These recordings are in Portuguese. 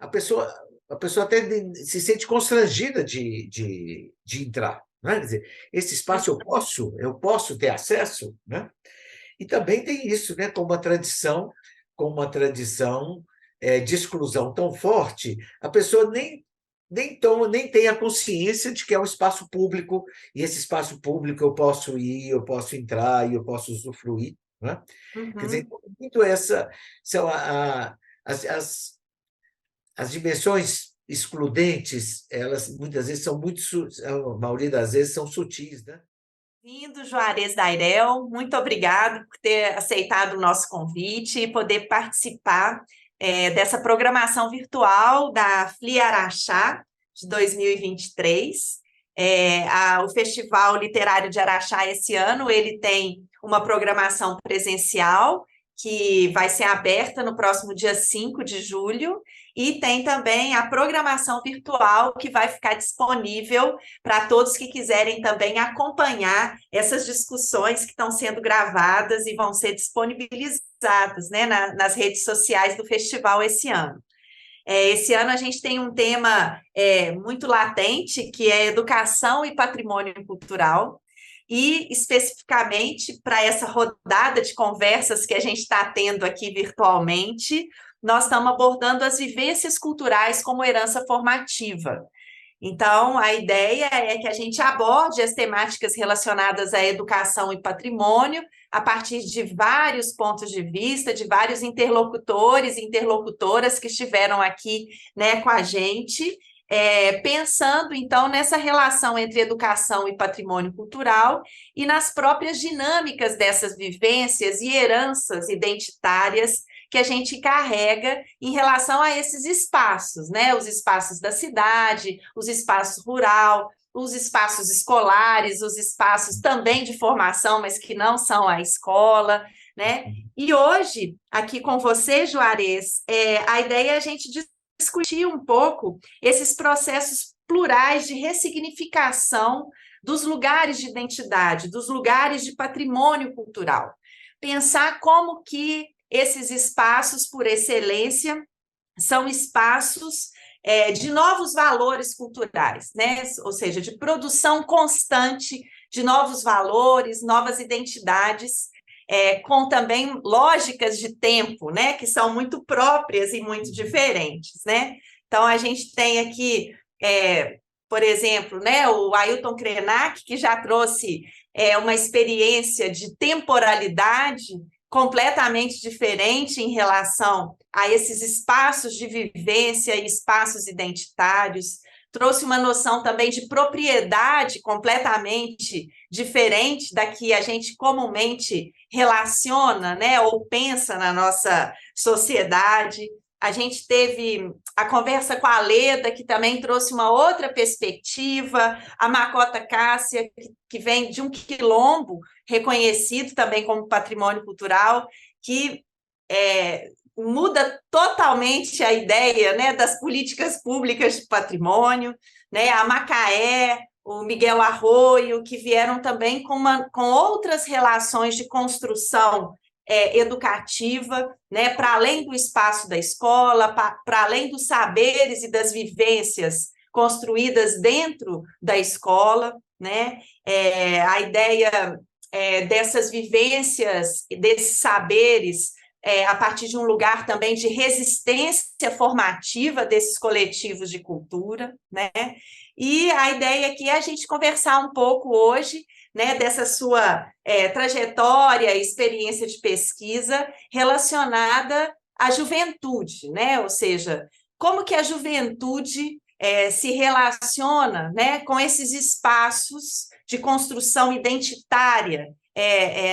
a pessoa, a pessoa até se sente constrangida de entrar, né? Quer dizer, esse espaço eu posso ter acesso, né? E também tem isso, né? Com uma tradição de exclusão tão forte, a pessoa nem tem a consciência de que é um espaço público, e esse espaço público eu posso ir, eu posso entrar e eu posso usufruir, né? Quer dizer, Uhum. muito são as dimensões excludentes, elas muitas vezes são a maioria das vezes são sutis, né? Vindo, Juarez Dairel, muito obrigado por ter aceitado o nosso convite e poder participar dessa programação virtual da FLI Araxá de 2023. O Festival Literário de Araxá, esse ano, ele tem uma programação presencial que vai ser aberta no próximo dia 5 de julho, e tem também a programação virtual que vai ficar disponível para todos que quiserem também acompanhar essas discussões que estão sendo gravadas e vão ser disponibilizadas, né, nas redes sociais do festival esse ano. Esse ano a gente tem um tema muito latente, que é educação e patrimônio cultural, e especificamente para essa rodada de conversas que a gente está tendo aqui virtualmente, nós estamos abordando as vivências culturais como herança formativa. Então, a ideia é que a gente aborde as temáticas relacionadas à educação e patrimônio a partir de vários pontos de vista, de vários interlocutores e interlocutoras que estiveram aqui, né, com a gente, pensando, então, nessa relação entre educação e patrimônio cultural e nas próprias dinâmicas dessas vivências e heranças identitárias que a gente carrega em relação a esses espaços, né? Os espaços da cidade, os espaços rural, os espaços escolares, os espaços também de formação, mas que não são a escola, né? E hoje, aqui com você, Juarez, a ideia é a gente discutir um pouco esses processos plurais de ressignificação dos lugares de identidade, dos lugares de patrimônio cultural. Pensar como que esses espaços, por excelência, são espaços de novos valores culturais, né? Ou seja, de produção constante de novos valores, novas identidades, com também lógicas de tempo, né? Que são muito próprias e muito diferentes, né? Então, a gente tem aqui, por exemplo, né, o Ailton Krenak, que já trouxe uma experiência de temporalidade completamente diferente em relação a esses espaços de vivência e espaços identitários, trouxe uma noção também de propriedade completamente diferente da que a gente comumente relaciona, né, ou pensa na nossa sociedade. A gente teve a conversa com a Leda, que também trouxe uma outra perspectiva, a Macota Cássia, que vem de um quilombo reconhecido também como patrimônio cultural, que muda totalmente a ideia, né, das políticas públicas de patrimônio, né, a Macaé, o Miguel Arroio, que vieram também com outras relações de construção educativa, né, para além do espaço da escola, para além dos saberes e das vivências construídas dentro da escola, né, a ideia dessas vivências, desses saberes, a partir de um lugar também de resistência formativa desses coletivos de cultura, né? E a ideia aqui é a gente conversar um pouco hoje, né, dessa sua trajetória, experiência de pesquisa relacionada à juventude, né? Ou seja, como que a juventude se relaciona, né, com esses espaços de construção identitária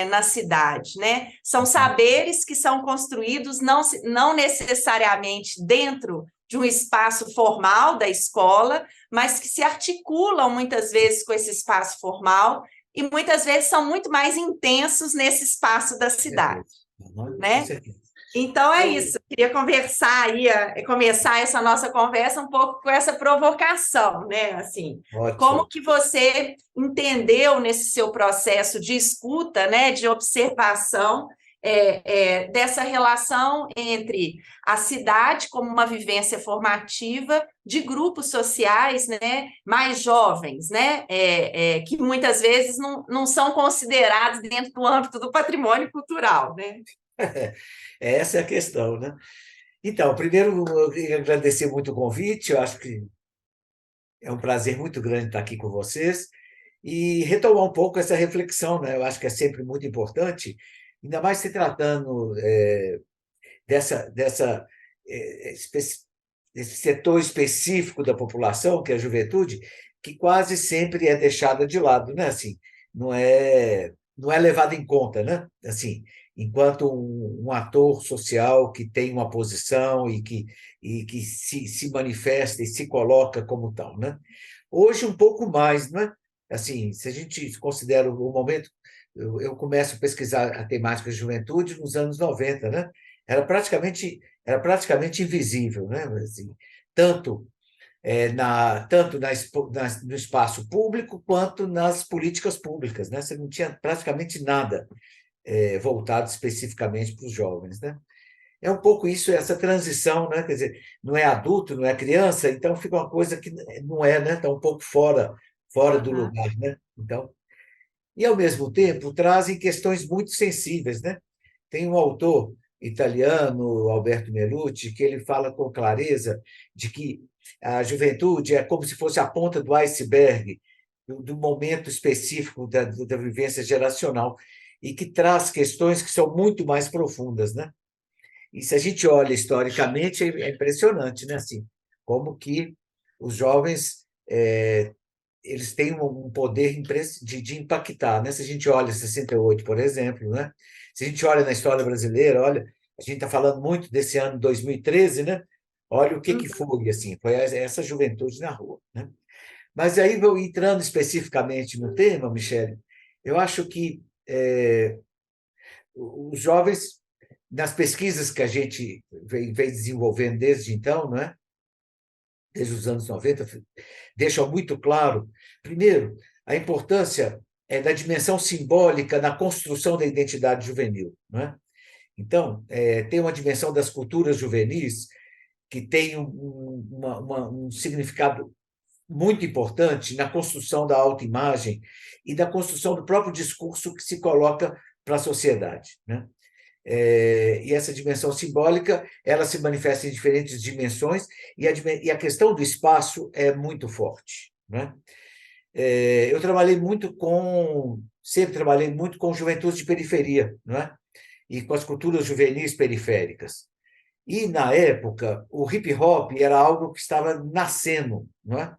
na cidade, né? São saberes que são construídos não necessariamente dentro de um espaço formal da escola, mas que se articulam muitas vezes com esse espaço formal e muitas vezes são muito mais intensos nesse espaço da cidade, Com né? certeza. Então é isso, eu queria conversar aí, começar essa nossa conversa um pouco com essa provocação, né? Assim, como Ótimo. que você entendeu nesse seu processo de escuta, né, de observação, dessa relação entre a cidade como uma vivência formativa de grupos sociais, né, mais jovens, né, que muitas vezes não são considerados dentro do âmbito do patrimônio cultural, né? Essa é a questão, né? Então, primeiro, eu queria agradecer muito o convite, eu acho que é um prazer muito grande estar aqui com vocês e retomar um pouco essa reflexão, né? Eu acho que é sempre muito importante, ainda mais se tratando dessa esse setor específico da população, que é a juventude, que quase sempre é deixada de lado, né? Assim, não é levada em conta, né? Assim, enquanto um ator social que tem uma posição e que se manifesta e se coloca como tal, né? Hoje um pouco mais, né? Assim, se a gente considera o momento, eu começo a pesquisar a temática de juventude nos anos 90, né? Era praticamente invisível, né? Assim, tanto no espaço público quanto nas políticas públicas, né? Você não tinha praticamente nada voltado especificamente para os jovens, né? É um pouco isso, essa transição, né? Quer dizer, não é adulto, não é criança, então fica uma coisa que não é, né? Está um pouco fora do Uhum. lugar, né? Então, e ao mesmo tempo trazem questões muito sensíveis, né? Tem um autor italiano, Alberto Melucci, que ele fala com clareza de que a juventude é como se fosse a ponta do iceberg do momento específico da vivência geracional e que traz questões que são muito mais profundas, né? E se a gente olha historicamente, é impressionante, né? Assim, como que os jovens eles têm um poder de impactar, né? Se a gente olha 68, por exemplo, né? Se a gente olha na história brasileira, olha, a gente está falando muito desse ano 2013, né? Olha o que Uhum. foi, assim, foi essa juventude na rua, né? Mas aí, vou entrando especificamente no tema, Michele, eu acho que os jovens, nas pesquisas que a gente vem desenvolvendo desde então, não é? Desde os anos 90, deixam muito claro, primeiro, a importância da dimensão simbólica na construção da identidade juvenil. Não é? Então, tem uma dimensão das culturas juvenis que tem um significado muito importante na construção da autoimagem e da construção do próprio discurso que se coloca para a sociedade. Né? E essa dimensão simbólica ela se manifesta em diferentes dimensões e a questão do espaço é muito forte. Né? Eu sempre trabalhei muito com juventude de periferia, não é? E com as culturas juvenis periféricas. E, na época, o hip hop era algo que estava nascendo, não é?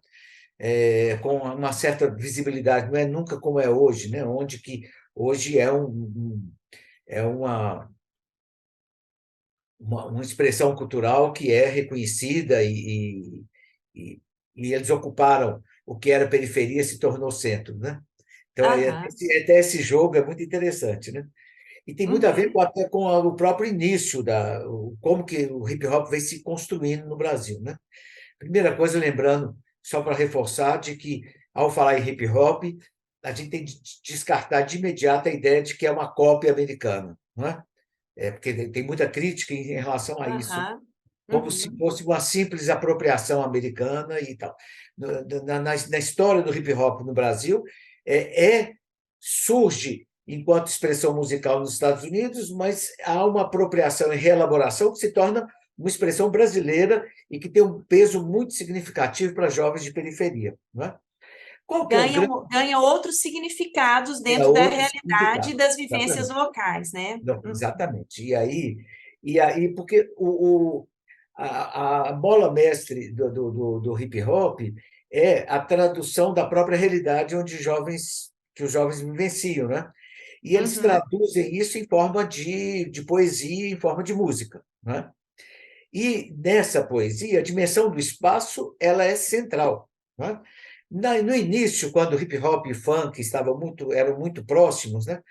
Com uma certa visibilidade, não é nunca como é hoje, né? Onde que hoje é uma expressão cultural que é reconhecida e, e eles ocuparam o que era periferia se tornou centro, né? Então, Aham. até esse jogo é muito interessante, né? E tem muito a ver Uhum. até com o próprio início, como que o hip hop vem se construindo no Brasil, né? Primeira coisa, lembrando, só para reforçar, de que, ao falar em hip hop, a gente tem de descartar de imediato a ideia de que é uma cópia americana, não é? Porque tem muita crítica em relação a isso, Aham. como se Uhum. fosse uma simples apropriação americana e tal. Na história do hip hop no Brasil, surge enquanto expressão musical nos Estados Unidos, mas há uma apropriação e reelaboração que se torna uma expressão brasileira e que tem um peso muito significativo para jovens de periferia. Não é? Qual que é o grande Ganha outros significados dentro da outro realidade significado? das vivências Exatamente. locais, né? Não, Uhum. exatamente. E aí porque a bola mestre do hip hop é a tradução da própria realidade que os jovens vivenciam, né? E eles Uhum. traduzem isso em forma de poesia, em forma de música, né? E nessa poesia, a dimensão do espaço ela é central, né? No início, quando o hip hop e o funk eram muito próximos, né?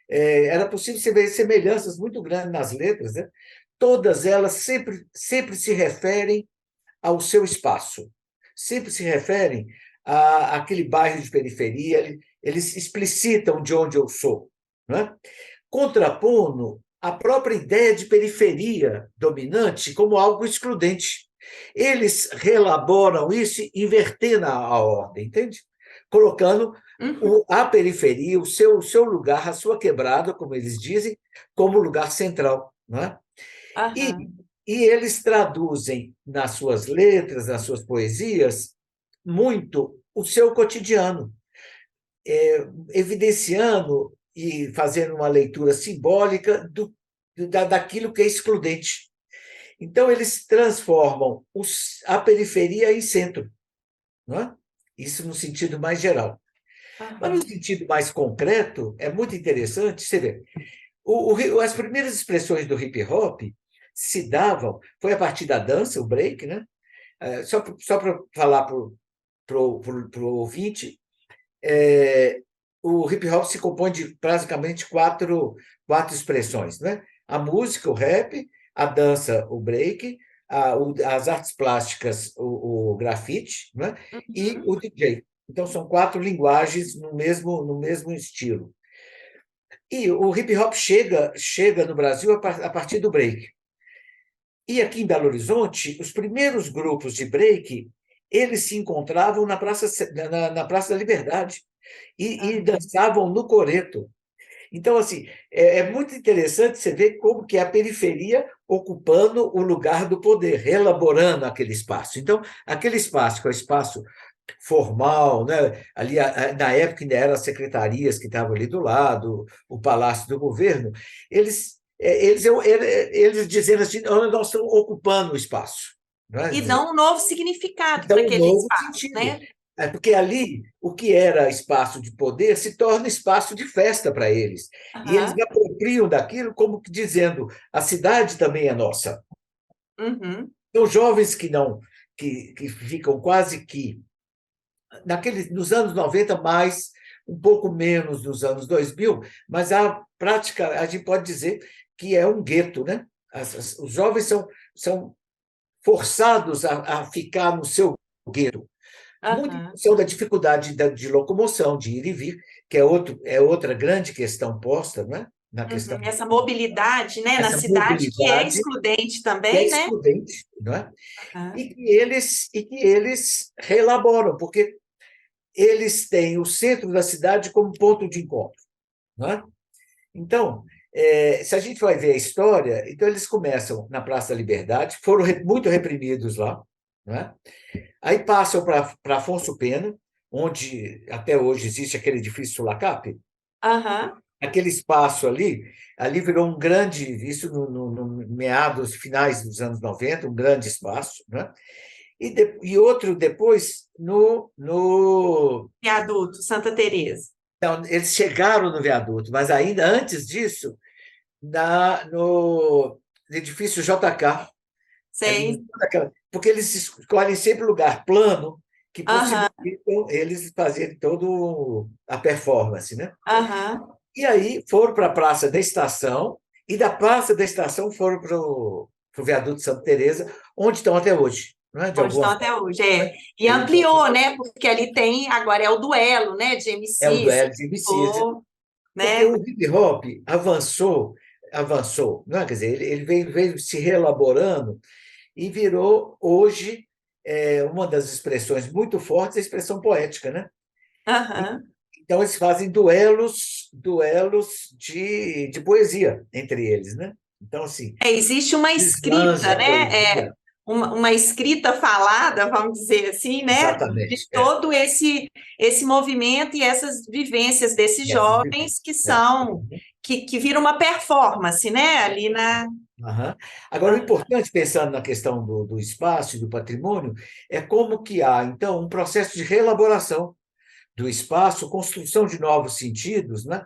Era possível você ver semelhanças muito grandes nas letras, né? Todas elas sempre se referem ao seu espaço, sempre se referem àquele bairro de periferia, eles explicitam de onde eu sou, né? Contrapondo a própria ideia de periferia dominante como algo excludente. Eles reelaboram isso invertendo a ordem, entende? Colocando a periferia, o seu lugar, a sua quebrada, como eles dizem, como lugar central. Não é? E, Aham. e eles traduzem nas suas letras, nas suas poesias, muito o seu cotidiano, evidenciando e fazendo uma leitura simbólica daquilo que é excludente. Então, eles transformam a periferia em centro, não é? Isso no sentido mais geral. Mas no Aham. sentido mais concreto, é muito interessante, você vê, as primeiras expressões do hip hop se davam, foi a partir da dança, o break, né? Só para falar para o ouvinte, é, o hip hop se compõe de basicamente quatro expressões, né? A música, o rap, a dança, o break, as artes plásticas, o grafite, né? E Uhum. o DJ. Então, são quatro linguagens no mesmo estilo. E o hip hop chega no Brasil a partir do break. E aqui em Belo Horizonte, os primeiros grupos de break, eles se encontravam na Praça da Liberdade e Aham. dançavam no coreto. Então, assim, é muito interessante você ver como que é a periferia ocupando o lugar do poder, reelaborando aquele espaço. Então, aquele espaço, que é o espaço formal, né? Ali, na época ainda eram as secretarias que estavam ali do lado, o Palácio do Governo, eles dizendo assim: "Oh, nós estamos ocupando o espaço. Não é? E dão um novo significado para Então, um aquele novo espaço, sentido. né? Porque ali, o que era espaço de poder se torna espaço de festa para eles. E eles Aham. apropriam daquilo como que dizendo: a cidade também é nossa. Uhum. Então, jovens que ficam quase que nos anos 90 mais, um pouco menos nos anos 2000, mas a gente pode dizer que é um gueto, né? Os jovens são forçados a ficar no seu gueto, muito em Aham. função da dificuldade de locomoção, de ir e vir, que é outra grande questão posta, né? Na questão Uhum. Essa mobilidade, né, na essa cidade, que é mobilidade excludente que é também, né? excludente, não é? Aham. E que eles relaboram, porque eles têm o centro da cidade como ponto de encontro, não é? Então, se a gente vai ver a história, então eles começam na Praça da Liberdade, foram muito reprimidos lá, não é? Aí passam para Afonso Pena, onde até hoje existe aquele edifício Sulacap, Aham. aquele espaço ali virou um grande, isso no meados, finais dos anos 90, um grande espaço, né? E outro depois Viaduto, Santa Teresa. Não, eles chegaram no viaduto, mas ainda antes disso, no edifício JK, ali, Sei. porque eles escolhem sempre lugar plano que Aham. possibilitam eles fazerem toda a performance, né? Aham. E aí foram para a Praça da Estação, e da Praça da Estação foram para o viaduto Santa Teresa, onde estão até hoje, não é? De Onde estão alguma até forma. hoje, é. E Eles vão- ampliou, né? Porque ali tem, agora é o duelo, né? De É o MCs, duelo de MCs, né? porque o hip hop avançou, não é? Quer dizer, ele veio se reelaborando e virou hoje uma das expressões muito fortes, a expressão poética, né? Aham. Então eles fazem duelos de poesia entre eles, né? Então assim, Existe uma escrita, deslancha a né? poesia. Uma escrita falada, vamos dizer assim, né? De Exatamente. todo esse movimento e essas vivências desses E essas jovens vivências. É. que viram uma performance, né? Ali na. Aham. Agora, o importante, pensando na questão do espaço e do patrimônio, é como que há, então, um processo de reelaboração do espaço, construção de novos sentidos, né?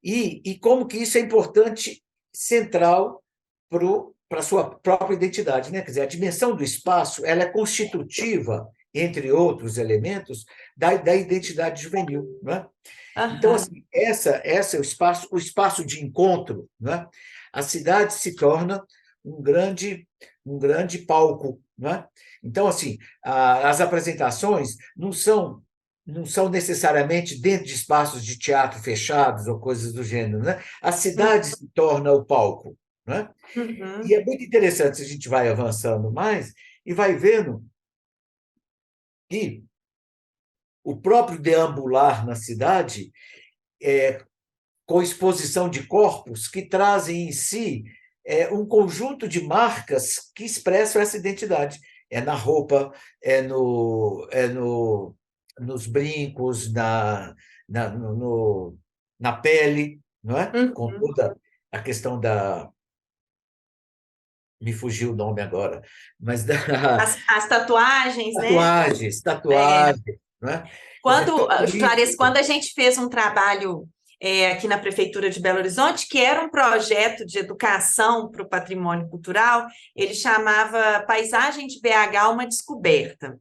E como que isso é importante, central para a sua própria identidade, né? Quer dizer, a dimensão do espaço, ela é constitutiva, entre outros elementos, da identidade juvenil, né? Então, Aham. assim, essa é o espaço de encontro, né? A cidade se torna um grande palco, né? Então, assim, as apresentações não são não são necessariamente dentro de espaços de teatro fechados ou coisas do gênero, né? A cidade se torna o palco, né? E Uhum. é muito interessante se a gente vai avançando mais e vai vendo que o próprio deambular na cidade, com exposição de corpos que trazem em si um conjunto de marcas que expressam essa identidade. É na roupa, nos brincos, na pele, não é? Com Uhum. toda a questão da. Me fugiu o nome agora, mas da As tatuagens, né? tatuagens, É, tatuagens, não é? Quer dizer, quando, tudo Clarice, isso. quando a gente fez um trabalho aqui na Prefeitura de Belo Horizonte, que era um projeto de educação para o patrimônio cultural, ele chamava Paisagem de BH, uma descoberta.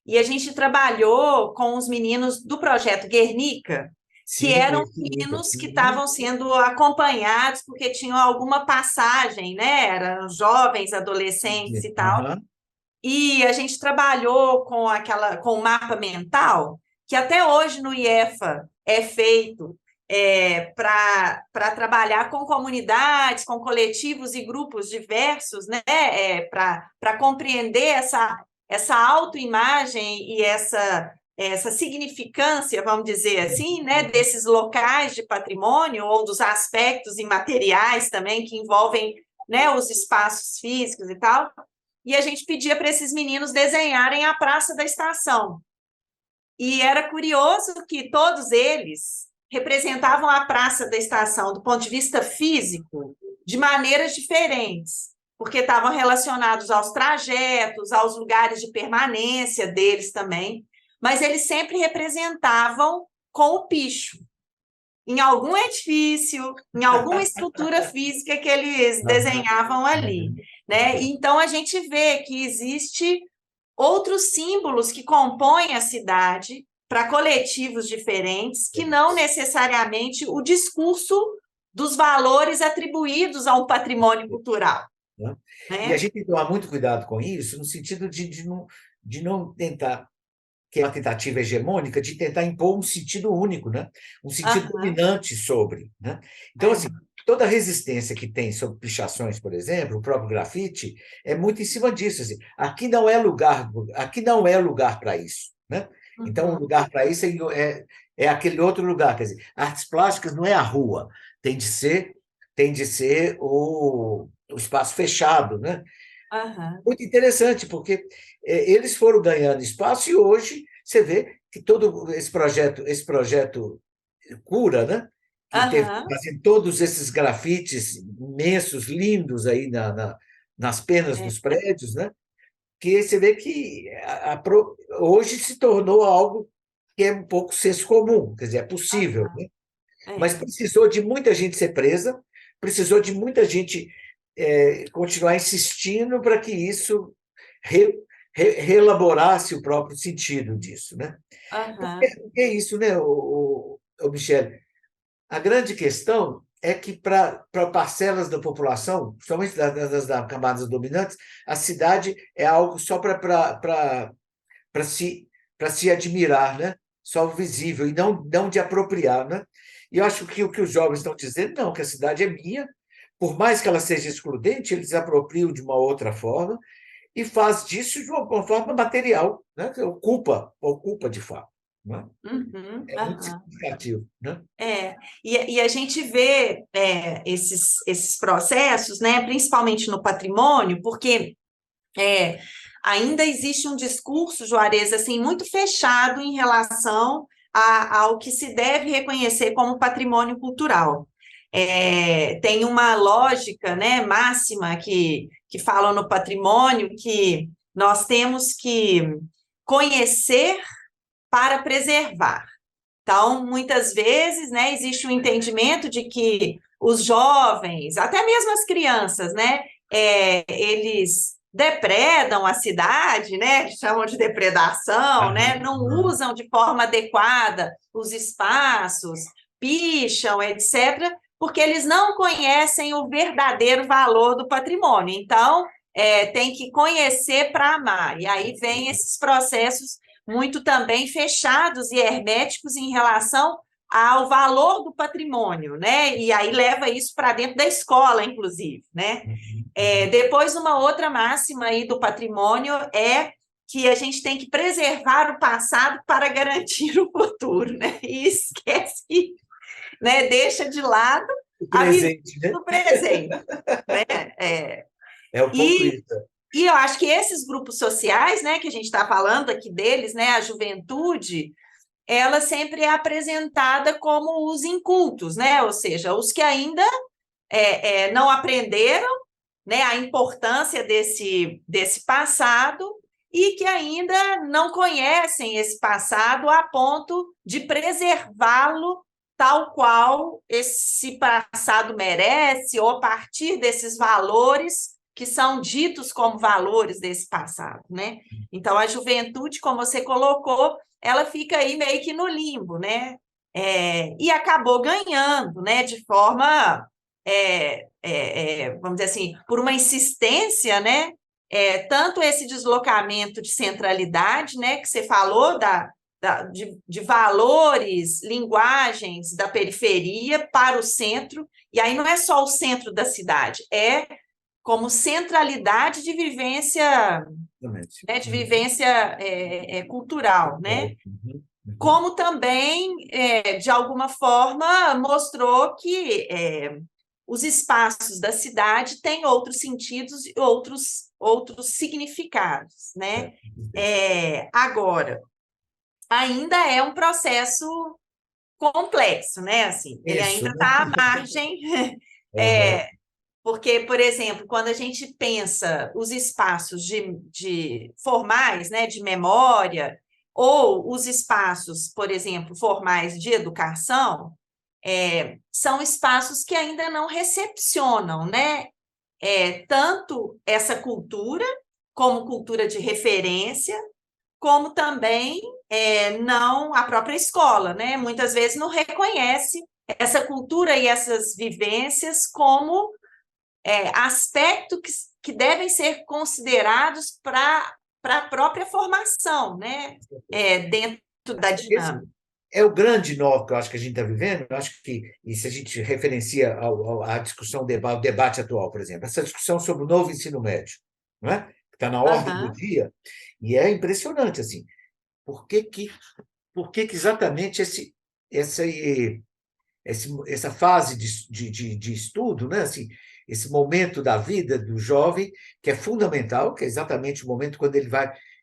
E a gente trabalhou com os meninos do projeto Guernica, que Sim, eram conheci Lucas. meninos que Uhum. estavam sendo acompanhados porque tinham alguma passagem, né? Eram jovens, adolescentes e tal. Aham. E a gente trabalhou com o mapa mental, que até hoje no IEFA é feito para trabalhar com comunidades, com coletivos e grupos diversos, né? Para compreender essa autoimagem e essa significância, vamos dizer assim, né, desses locais de patrimônio ou dos aspectos imateriais também que envolvem, né, os espaços físicos e tal. E a gente pedia para esses meninos desenharem a Praça da Estação. E era curioso que todos eles representavam a Praça da Estação do ponto de vista físico de maneiras diferentes, porque estavam relacionados aos trajetos, aos lugares de permanência deles também, mas eles sempre representavam com o picho, em algum edifício, em alguma estrutura física que eles Aham. desenhavam ali, Aham. né? Então a gente vê que existe outros símbolos que compõem a cidade para coletivos diferentes, que não necessariamente o discurso dos valores atribuídos a um patrimônio cultural, Né? E a né? gente tem que tomar muito cuidado com isso, no sentido de não tentar, que é uma tentativa hegemônica, de tentar impor um sentido único, né? Um sentido Aham, dominante sobre. Né? Então, assim, é, toda a resistência que tem sobre pichações, por exemplo, o próprio grafite, é muito em cima disso. Assim, aqui não é lugar para isso. Né? Então, o uhum, lugar para isso é aquele outro lugar. Quer dizer, artes plásticas não é a rua, tem de ser o espaço fechado, né? aham, Muito interessante, porque eles foram ganhando espaço e hoje você vê que todo esse projeto Cura, né? Que teve aham, fazendo todos esses grafites imensos, lindos aí nas penas é, dos prédios, né? Que você vê que hoje se tornou algo que é um pouco senso comum, quer dizer, é possível, né? Mas é, precisou de muita gente ser presa, precisou de muita gente continuar insistindo para que isso re, reelaborasse o próprio sentido disso, né? aham, Porque é isso, né, o Michele? A grande questão é que para parcelas da população, principalmente das camadas dominantes, a cidade é algo só se, para se admirar, né? Só visível, e não de apropriar. Né? E eu acho que o que os jovens estão dizendo, não, que a cidade é minha, por mais que ela seja excludente, eles apropriam de uma outra forma e faz disso de uma forma material, né? Que ocupa de fato. Né? uhum, É muito aham. significativo. Né? E a gente vê esses processos, né, principalmente no patrimônio, porque é, ainda existe um discurso, Juarez, assim, muito fechado em relação ao que se deve reconhecer como patrimônio cultural. Tem uma lógica, né, máxima que fala no patrimônio que nós temos que conhecer para preservar. Então, muitas vezes, né, existe um entendimento de que os jovens, até mesmo as crianças, né, eles depredam a cidade, né, chamam de depredação, né, Aham, não aham. usam de forma adequada os espaços, picham, etc., porque eles não conhecem o verdadeiro valor do patrimônio. Então, tem que conhecer para amar. E aí vem esses processos muito também fechados e herméticos em relação ao valor do patrimônio, né? E aí leva isso para dentro da escola, inclusive, né? Depois, uma outra máxima aí do patrimônio é que a gente tem que preservar o passado para garantir o futuro, né? E esquece, né? Deixa de lado O a vivência presente, né? do presente, né? É um pouco E, isso. e eu acho que esses grupos sociais, né, que a gente está falando aqui deles, né, a juventude, ela sempre é apresentada como os incultos, né? Ou seja, os que ainda não aprenderam, né, a importância desse passado e que ainda não conhecem esse passado a ponto de preservá-lo tal qual esse passado merece, ou a partir desses valores que são ditos como valores desse passado, né? Então, a juventude, como você colocou, ela fica aí meio que no limbo, né? E acabou ganhando, né? De forma, vamos dizer assim, por uma insistência, né? Tanto esse deslocamento de centralidade, né? Que você falou de valores, linguagens da periferia para o centro, e aí não é só o centro da cidade, é como centralidade de vivência, Exatamente. né, de vivência cultural, né? Como também, de alguma forma, mostrou que os espaços da cidade têm outros sentidos e outros significados, né? Agora, ainda é um processo complexo, né? Assim, ele Isso, ainda né? está à margem, Aham. porque, por exemplo, quando a gente pensa os espaços de formais, né, de memória, ou os espaços, por exemplo, formais de educação, são espaços que ainda não recepcionam, né, tanto essa cultura como cultura de referência, como também não a própria escola, né? Muitas vezes não reconhece essa cultura e essas vivências como aspectos que devem ser considerados para a própria formação, né? Dentro da Esse dinâmica. é o grande nó que eu acho que a gente está vivendo. Eu acho que, e se a gente referencia à discussão, ao debate atual, por exemplo, essa discussão sobre o novo ensino médio, não é? Que está na ordem do Aham. dia, e é impressionante, assim, por que que, por que exatamente essa fase de estudo, né? Assim, esse momento da vida do jovem, que é fundamental, que é exatamente o momento quando ele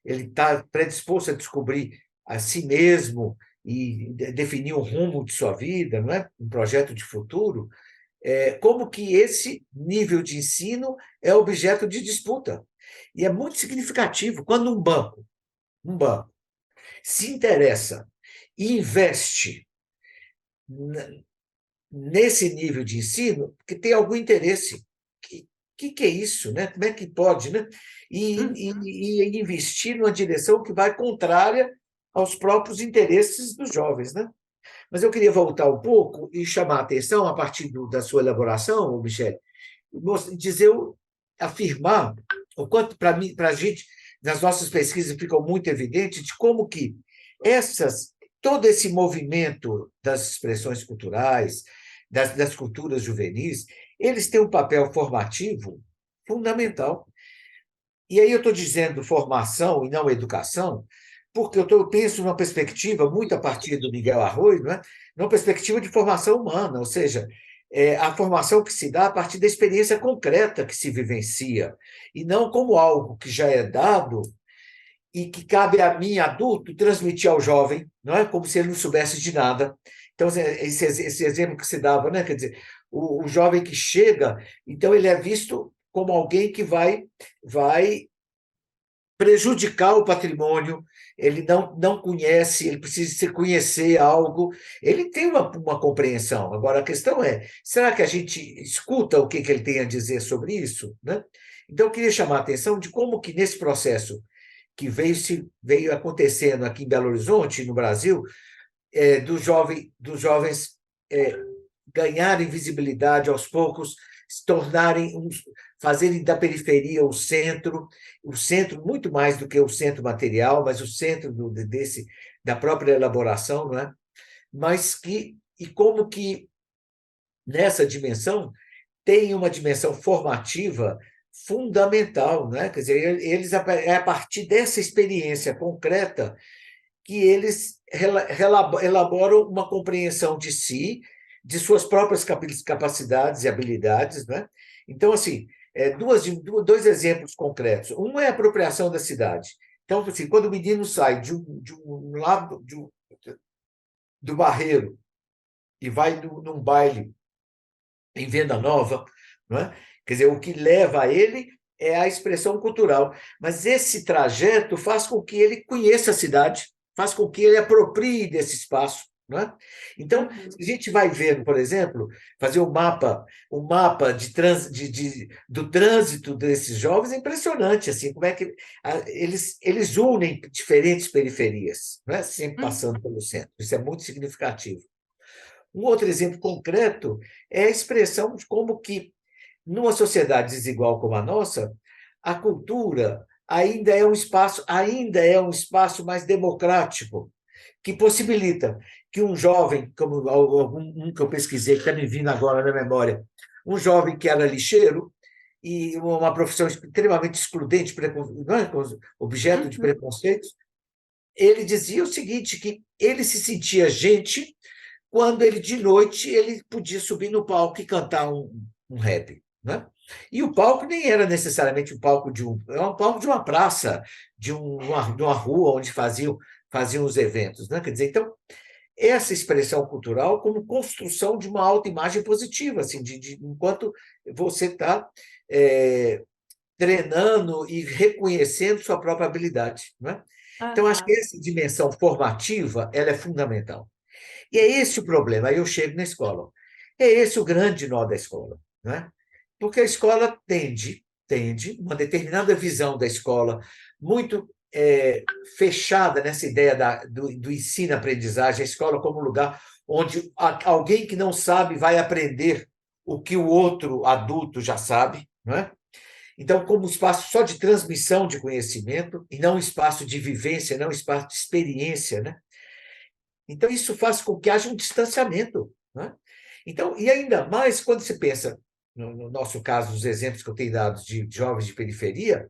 está predisposto a descobrir a si mesmo e definir um rumo de sua vida, não é? Um projeto de futuro, como que esse nível de ensino é objeto de disputa. E é muito significativo quando um banco se interessa e investe nesse nível de ensino, porque tem algum interesse. Que é isso, né? Como é que pode, né? Uhum. E investir numa direção que vai contrária aos próprios interesses dos jovens, né? Mas eu queria voltar um pouco e chamar a atenção, a partir da sua elaboração, Michele, dizer, afirmar o quanto, para a gente, nas nossas pesquisas, ficou muito evidente de como que todo esse movimento das expressões culturais, das culturas juvenis, eles têm um papel formativo fundamental. E aí eu estou dizendo formação e não educação, porque eu penso numa perspectiva, muito a partir do Miguel Arroyo, não é? Numa perspectiva de formação humana, ou seja, a formação que se dá a partir da experiência concreta que se vivencia, e não como algo que já é dado e que cabe a mim, adulto, transmitir ao jovem, não é? Como se ele não soubesse de nada. Então, esse exemplo que se dava, né? Quer dizer, o jovem que chega, então ele é visto como alguém que vai prejudicar o patrimônio, ele não conhece, ele precisa se conhecer algo, ele tem uma compreensão. Agora, a questão é, será que a gente escuta o que ele tem a dizer sobre isso? Né? Então, eu queria chamar a atenção de como que nesse processo que veio acontecendo aqui em Belo Horizonte, no Brasil, dos jovens ganharem visibilidade aos poucos, se tornarem fazerem da periferia o centro muito mais do que o centro material, mas o centro da própria elaboração, não é? E como que nessa dimensão tem uma dimensão formativa fundamental, né? Quer dizer, é a partir dessa experiência concreta que eles elaboram uma compreensão de si, de suas próprias capacidades e habilidades, né? Então, assim, dois exemplos concretos. Um é a apropriação da cidade. Então, assim, quando o menino sai de um lado do Barreiro e vai num baile em Venda Nova, não é? Quer dizer, o que leva a ele é a expressão cultural. Mas esse trajeto faz com que ele conheça a cidade, faz com que ele aproprie desse espaço. Não é? Então, a gente vai ver, por exemplo, fazer o mapa do trânsito desses jovens é impressionante, assim, como é que eles unem diferentes periferias, não é? Sempre passando pelo centro. Isso é muito significativo. Um outro exemplo concreto é a expressão de como que, numa sociedade desigual como a nossa, a cultura ainda é um espaço mais democrático, que possibilita que um jovem, como um que eu pesquisei, que está me vindo agora na memória, um jovem que era lixeiro, e uma profissão extremamente excludente, objeto de preconceitos, ele dizia o seguinte, que ele se sentia gente quando ele, de noite, ele podia subir no palco e cantar um rap. Né? E o palco nem era necessariamente o palco era um palco de uma praça, de uma rua onde faziam os eventos. Né? Quer dizer, então, essa expressão cultural como construção de uma autoimagem positiva, assim, enquanto você está treinando e reconhecendo sua própria habilidade. Né? Então, acho que essa dimensão formativa ela é fundamental. E é esse o problema. Aí eu chego na escola. É esse o grande nó da escola. Né? Porque a escola tende uma determinada visão da escola, muito fechada nessa ideia do ensino-aprendizagem, a escola como lugar onde alguém que não sabe vai aprender o que o outro adulto já sabe. Né? Então, como espaço só de transmissão de conhecimento, e não um espaço de vivência, não um espaço de experiência, né? Então, isso faz com que haja um distanciamento. Né? Então, e ainda mais quando se pensa, no nosso caso, os exemplos que eu tenho dado de jovens de periferia,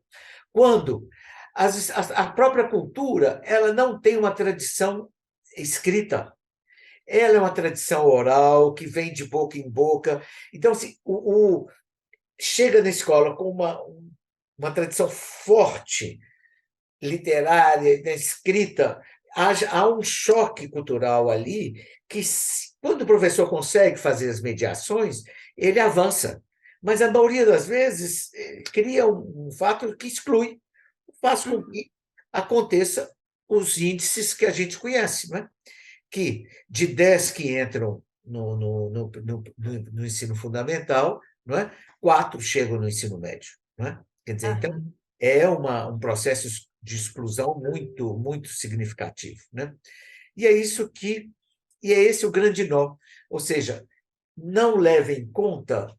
quando a própria cultura ela não tem uma tradição escrita, ela é uma tradição oral que vem de boca em boca. Então, assim, chega na escola com uma tradição forte, literária, escrita, há um choque cultural ali que, quando o professor consegue fazer as mediações, ele avança. Mas, a maioria das vezes, cria um fato que exclui, faz com que aconteça os índices que a gente conhece, né? Que de 10 que entram no ensino fundamental, não é? 4 chegam no ensino médio. Não é? Quer dizer, então, é um processo de exclusão muito, muito significativo. Né? E é esse o grande nó. Ou seja, não leve em conta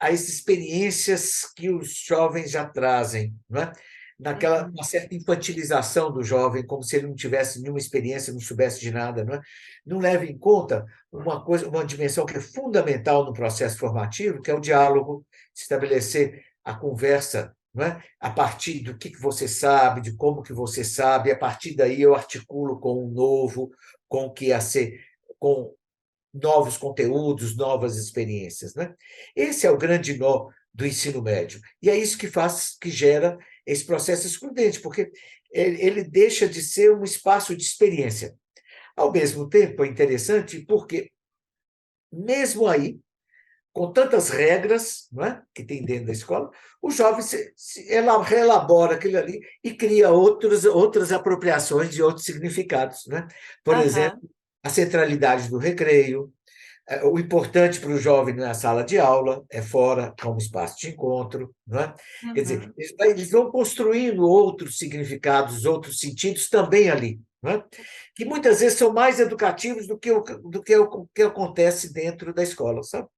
as experiências que os jovens já trazem, não é? Uma certa infantilização do jovem, como se ele não tivesse nenhuma experiência, não soubesse de nada. Não é? Não leve em conta uma dimensão que é fundamental no processo formativo, que é o diálogo, estabelecer a conversa, não é? A partir do que você sabe, de como que você sabe, a partir daí eu articulo com o novo, com o que ia ser, com novos conteúdos, novas experiências. Né? Esse é o grande nó do ensino médio. E é isso que gera esse processo excludente, porque ele deixa de ser um espaço de experiência. Ao mesmo tempo, é interessante porque, mesmo aí, com tantas regras, não é, que tem dentro da escola, o jovem reelabora aquilo ali e cria outras apropriações de outros significados. Né? Por exemplo, a centralidade do recreio, o importante para o jovem não é a sala de aula, é fora, como espaço de encontro. Não é? Quer dizer, eles vão construindo outros significados, outros sentidos também ali, não é? Que muitas vezes são mais educativos do que o que acontece dentro da escola, sabe?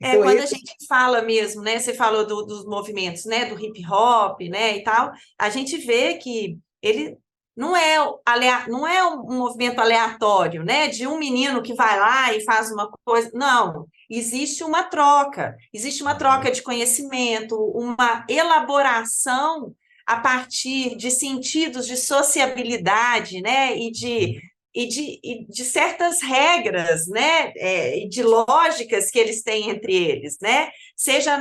Então, Quando a gente fala mesmo, né? Você falou dos movimentos, né? Do hip hop, né? E tal, a gente vê que ele não é um movimento aleatório, né? De um menino que vai lá e faz uma coisa. Não, existe uma troca de conhecimento, uma elaboração a partir de sentidos de sociabilidade, né? E de certas regras, né, e de lógicas que eles têm entre eles, né, seja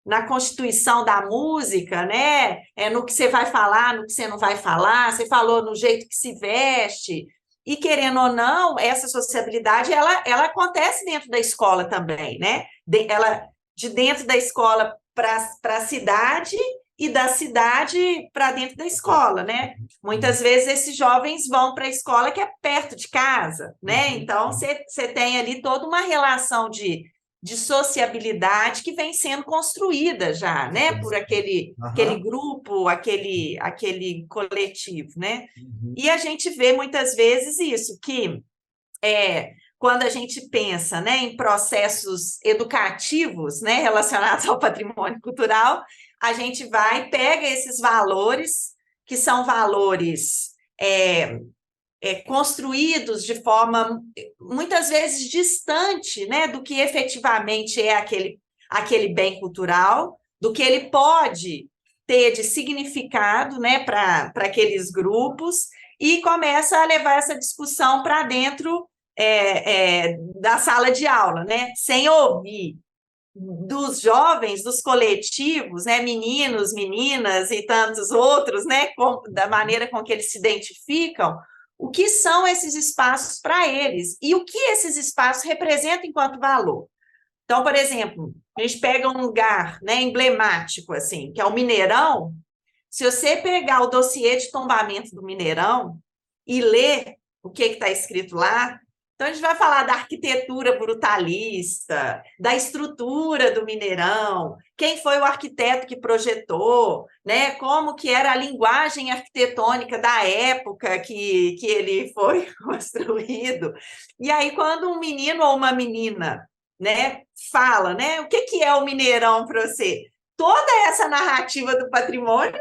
na constituição da música, né, no que você vai falar, no que você não vai falar, você falou no jeito que se veste, e querendo ou não, essa sociabilidade, ela acontece dentro da escola também, né, de dentro da escola para a cidade e da cidade para dentro da escola, né? Muitas vezes esses jovens vão para a escola que é perto de casa, né? Então você tem ali toda uma relação de sociabilidade que vem sendo construída já, né? Por aquele aham, grupo, aquele coletivo, né? uhum, E a gente vê muitas vezes isso, que quando a gente pensa, né, em processos educativos, né, relacionados ao patrimônio cultural, a gente vai, pega esses valores, que são valores construídos de forma muitas vezes distante, né, do que efetivamente é aquele bem cultural, do que ele pode ter de significado, né, para aqueles grupos, e começa a levar essa discussão para dentro da sala de aula, né, sem ouvir dos jovens, dos coletivos, né, meninos, meninas e tantos outros, né, da maneira com que eles se identificam, o que são esses espaços para eles e o que esses espaços representam enquanto valor. Então, por exemplo, a gente pega um lugar, né, emblemático, assim, que é o Mineirão. Se você pegar o dossiê de tombamento do Mineirão e ler o que está escrito lá, então a gente vai falar da arquitetura brutalista, da estrutura do Mineirão, quem foi o arquiteto que projetou, né? Como que era a linguagem arquitetônica da época que ele foi construído. E aí, quando um menino ou uma menina, né, fala, né, o que é o Mineirão para você? Toda essa narrativa do patrimônio,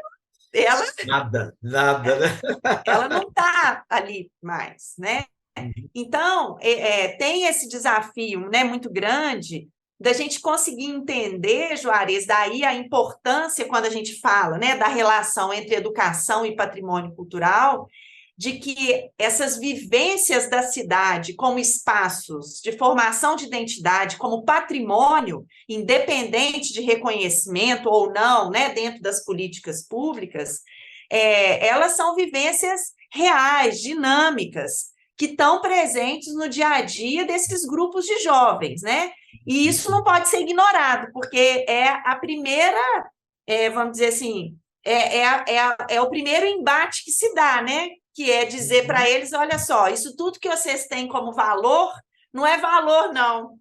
ela, nada, nada, né? ela não está ali mais, né? Então, tem esse desafio, né, muito grande da gente conseguir entender, Juarez, daí a importância quando a gente fala, né, da relação entre educação e patrimônio cultural, de que essas vivências da cidade como espaços de formação de identidade, como patrimônio, independente de reconhecimento ou não, né, dentro das políticas públicas, elas são vivências reais, dinâmicas, que estão presentes no dia a dia desses grupos de jovens, né? E isso não pode ser ignorado, porque é a primeira, vamos dizer assim, é o primeiro embate que se dá, né? Que é dizer para eles, olha só, isso tudo que vocês têm como valor, não é valor, não.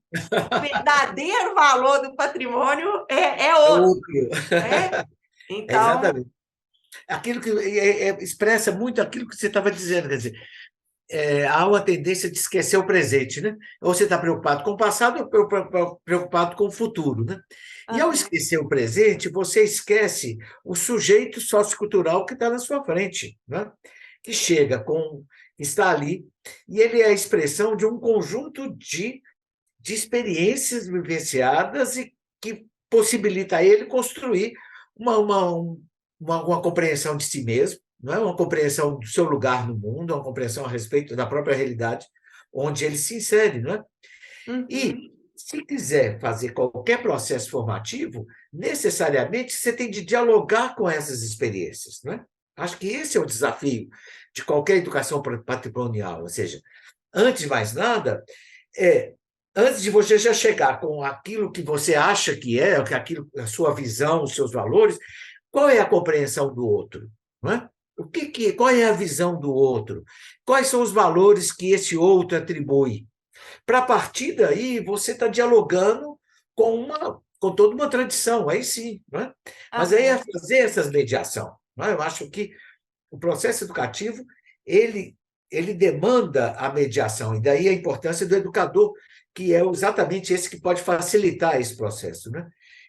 O verdadeiro valor do patrimônio é É outro, outro. né? Então, Exatamente. Aquilo que expressa muito aquilo que você estava dizendo, quer dizer, há uma tendência de esquecer o presente, né? Ou você está preocupado com o passado ou preocupado com o futuro, né? E ao uhum, esquecer o presente, você esquece o sujeito sociocultural que está na sua frente, né? Que chega com, está ali, e ele é a expressão de um conjunto de experiências vivenciadas e que possibilita a ele construir uma compreensão de si mesmo, não é? Uma compreensão do seu lugar no mundo, uma compreensão a respeito da própria realidade onde ele se insere. Não é? E, uhum, se quiser fazer qualquer processo formativo, necessariamente você tem de dialogar com essas experiências. Não é? Acho que esse é o desafio de qualquer educação patrimonial, ou seja, antes de mais nada, é, antes de você já chegar com aquilo que você acha que é, que aquilo, a sua visão, os seus valores, qual é a compreensão do outro? Não é? Qual é a visão do outro? Quais são os valores que esse outro atribui? Para partir daí, você está dialogando com toda uma tradição, aí sim. Não é? Mas aí é uhum. fazer essas mediação. Não é? Eu acho que o processo educativo ele ele demanda a mediação, e daí a importância do educador, que é exatamente esse que pode facilitar esse processo, né?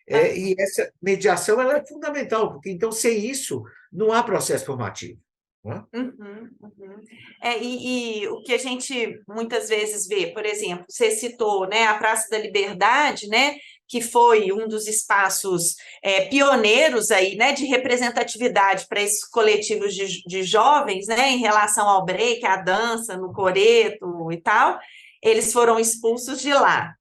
E essa mediação ela é fundamental, porque então, sem isso, não há processo formativo. Não é? Uhum, uhum. E o que a gente muitas vezes vê, por exemplo, você citou, né, a Praça da Liberdade, né, que foi um dos espaços pioneiros aí, né, de representatividade para esses coletivos de jovens, né, em relação ao break, à dança, no coreto e tal, eles foram expulsos de lá.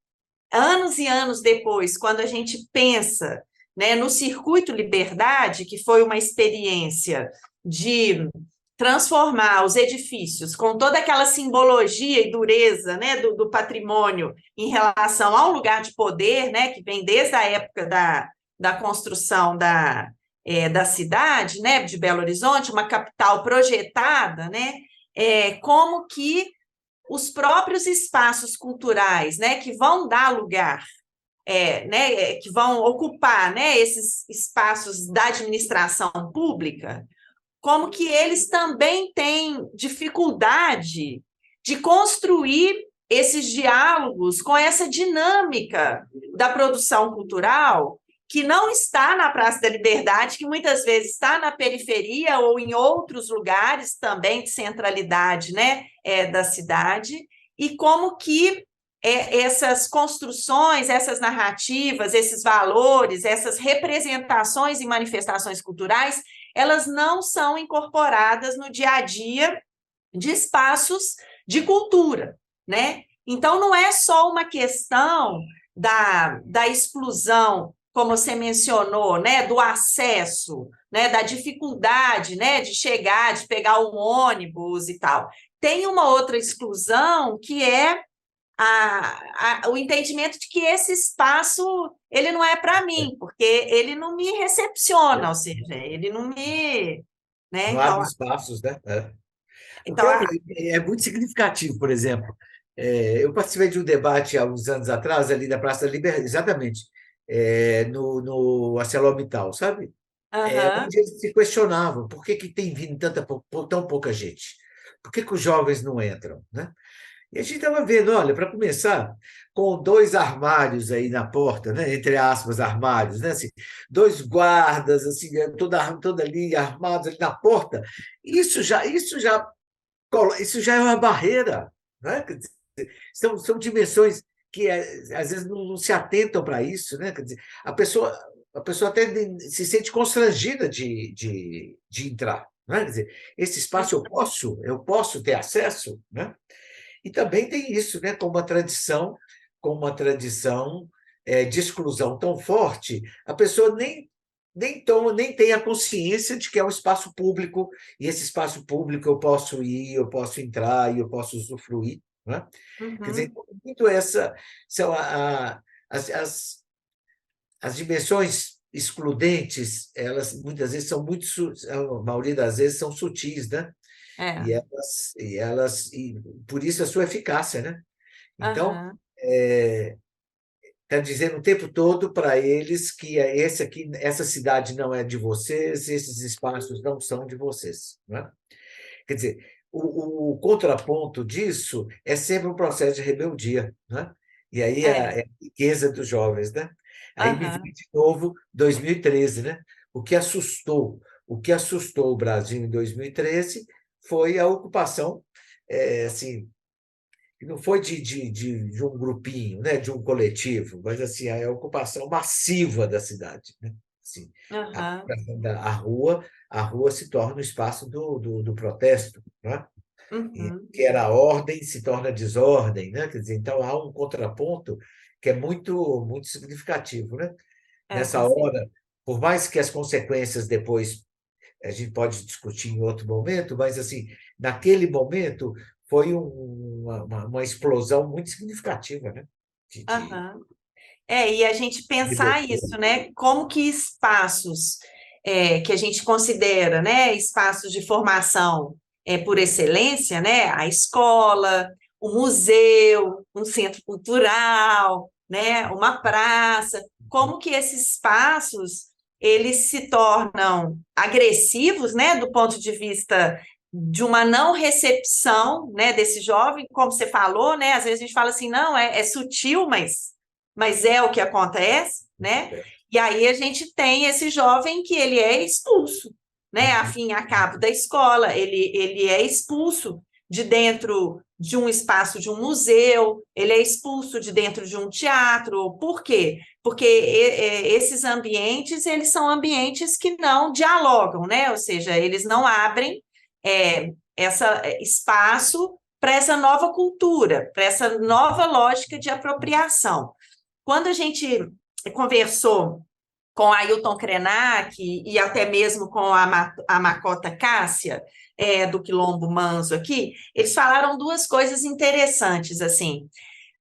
Anos e anos depois, quando a gente pensa, né, no Circuito Liberdade, que foi uma experiência de transformar os edifícios com toda aquela simbologia e dureza, né, do patrimônio em relação ao lugar de poder, né, que vem desde a época da construção da cidade, né, de Belo Horizonte, uma capital projetada, né, como que os próprios espaços culturais, né, que vão dar lugar, né, que vão ocupar, né, esses espaços da administração pública, como que eles também têm dificuldade de construir esses diálogos com essa dinâmica da produção cultural que não está na Praça da Liberdade, que muitas vezes está na periferia ou em outros lugares também de centralidade, né, da cidade, e como que essas construções, essas narrativas, esses valores, essas representações e manifestações culturais, elas não são incorporadas no dia a dia de espaços de cultura, né? Então, não é só uma questão da exclusão, como você mencionou, né, do acesso, né, da dificuldade, né, de chegar, de pegar um ônibus e tal. Tem uma outra exclusão que é o entendimento de que esse espaço ele não é para mim, porque ele não me recepciona, ou seja, ele não me, né? Não abre espaços, né? O Então próprio é muito significativo, por exemplo. Eu participei de um debate há uns anos atrás, ali na Praça da Liberdade, exatamente, no ArcelorMittal, sabe? aham, Onde eles se questionavam por que tem vindo tão pouca gente? Por que os jovens não entram, né? E a gente estava vendo, olha, para começar, com dois armários aí na porta, né? Entre aspas, armários, né? Assim, dois guardas, assim, toda ali armados ali na porta. Isso já é uma barreira, né? Quer dizer, são dimensões que às vezes não se atentam para isso, né? Quer dizer, a pessoa até se sente constrangida de entrar, né? Quer dizer, esse espaço eu posso ter acesso, né? E também tem isso, né? Com uma tradição de exclusão tão forte, a pessoa nem tem a consciência de que é um espaço público, e esse espaço público eu posso ir, eu posso entrar e eu posso usufruir. Né? Quer dizer, uhum, muito essa são as dimensões excludentes, elas muitas vezes são a maioria das vezes são sutis, né? é, E por isso a sua eficácia, né? Então, aham, está dizendo o tempo todo para eles que essa cidade não é de vocês, esses espaços não são de vocês, né? Quer dizer, o contraponto disso é sempre um processo de rebeldia, né? E aí é, é a riqueza dos jovens, né? Aí me aham, vem de novo 2013, né? O que assustou o Brasil em 2013 foi a ocupação, assim, que não foi de um grupinho, né? De um coletivo, mas assim, a ocupação massiva da cidade, né? Assim, a, aham, a rua se torna o espaço do protesto, né? E uhum, que era ordem se torna desordem, né? Quer dizer, então há um contraponto que é muito muito significativo, né? com Nessa certeza. hora, por mais que as consequências depois a gente pode discutir em outro momento, mas assim, naquele momento foi uma explosão muito significativa, né? De Aham. E a gente pensar rebeldia. isso, né? Como que espaços que a gente considera, né, espaços de formação por excelência, né? A escola, o museu, um centro cultural, né? Uma praça, como que esses espaços eles se tornam agressivos, né? Do ponto de vista de uma não recepção, né, desse jovem, como você falou, né? Às vezes a gente fala assim, não, é sutil, mas é o que acontece, né? E aí a gente tem esse jovem que ele é expulso, né? A fim e a cabo da escola, ele é expulso de dentro de um espaço de um museu, ele é expulso de dentro de um teatro. Por quê? Porque esses ambientes, eles são ambientes que não dialogam, né? Ou seja, eles não abrem espaço para essa nova cultura, para essa nova lógica de apropriação. Quando a gente conversou com a Ailton Krenak e até mesmo com a Makota Cássia, do Quilombo Manzo aqui, eles falaram duas coisas interessantes, assim,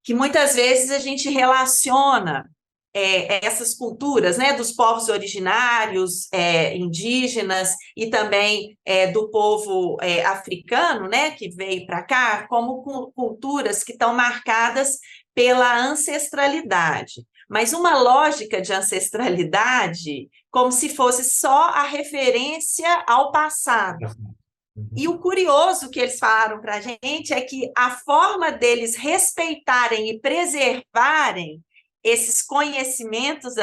que muitas vezes a gente relaciona essas culturas, né, dos povos originários, indígenas e também do povo africano, né, que veio para cá, como culturas que estão marcadas pela ancestralidade. Mas uma lógica de ancestralidade como se fosse só a referência ao passado. E o curioso que eles falaram para a gente é que a forma deles respeitarem e preservarem esses conhecimentos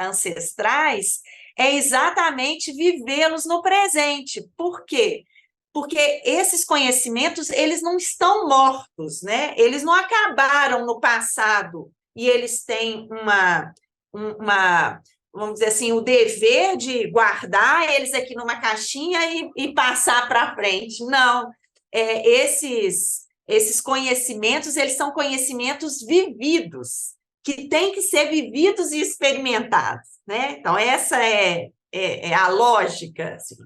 ancestrais é exatamente vivê-los no presente. Por quê? Porque esses conhecimentos, eles não estão mortos, né? Eles não acabaram no passado e eles têm vamos dizer assim, o dever de guardar eles aqui numa caixinha e passar para frente. Não, esses conhecimentos, eles são conhecimentos vividos, que têm que ser vividos e experimentados, né? Então, essa é a lógica, assim.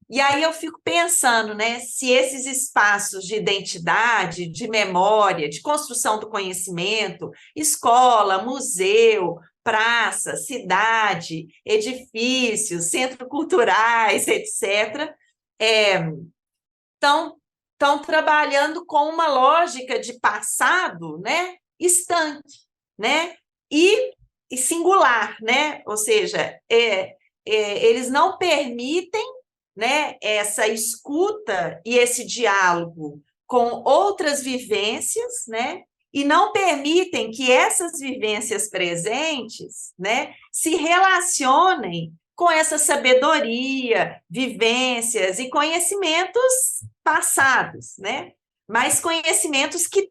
E aí eu fico pensando, né, se esses espaços de identidade, de memória, de construção do conhecimento, escola, museu, praça, cidade, edifícios, centros culturais, etc., estão trabalhando com uma lógica de passado, né, estanque, né, e singular, né, ou seja, eles não permitem, né, essa escuta e esse diálogo com outras vivências, né, e não permitem que essas vivências presentes, né, se relacionem com essa sabedoria, vivências e conhecimentos passados, né, mas conhecimentos que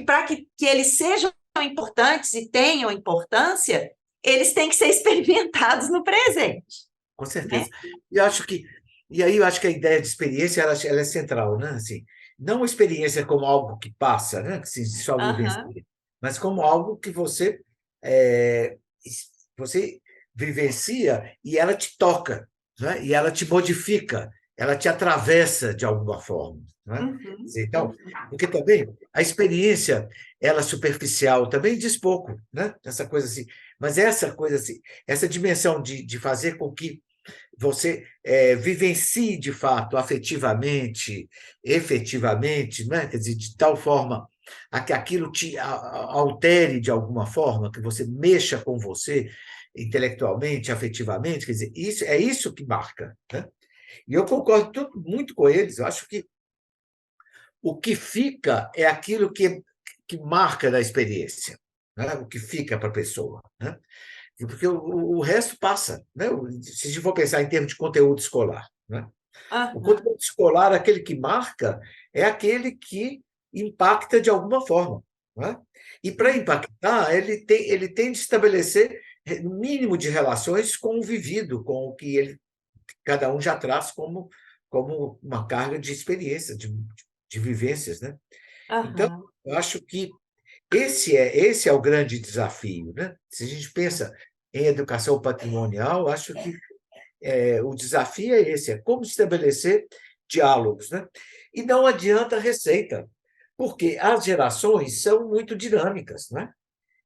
para que eles sejam importantes e tenham importância, eles têm que ser experimentados no presente. Com certeza. E acho que e aí eu acho que a ideia de experiência ela é central, né? Assim, não a experiência como algo que passa, né? Que se só vivencia, mas como algo que é, você vivencia e ela te toca, né? E ela te modifica, ela te atravessa de alguma forma, né? Então, porque também a experiência ela superficial também diz pouco, né? Essa coisa assim, mas essa coisa assim, essa dimensão de fazer com que você vivencie de fato, afetivamente, efetivamente, né? Quer dizer, de tal forma a que aquilo te altere de alguma forma, que você mexa com você intelectualmente, afetivamente, quer dizer, isso que marca, né? E eu concordo muito com eles, eu acho que o que fica é aquilo que marca da experiência, né? O que fica para a pessoa, né? Porque o resto passa, né? Se a gente for pensar em termos de conteúdo escolar, né? O conteúdo escolar, aquele que marca, é aquele que impacta de alguma forma, né? E para impactar, ele tem de estabelecer no mínimo de relações com o vivido, com o que cada um já traz como uma carga de experiência, de vivências, né? Então, eu acho que esse é o grande desafio, né? Se a gente pensa em educação patrimonial, acho que o desafio é esse, é como estabelecer diálogos, né? E não adianta receita, porque as gerações são muito dinâmicas, né?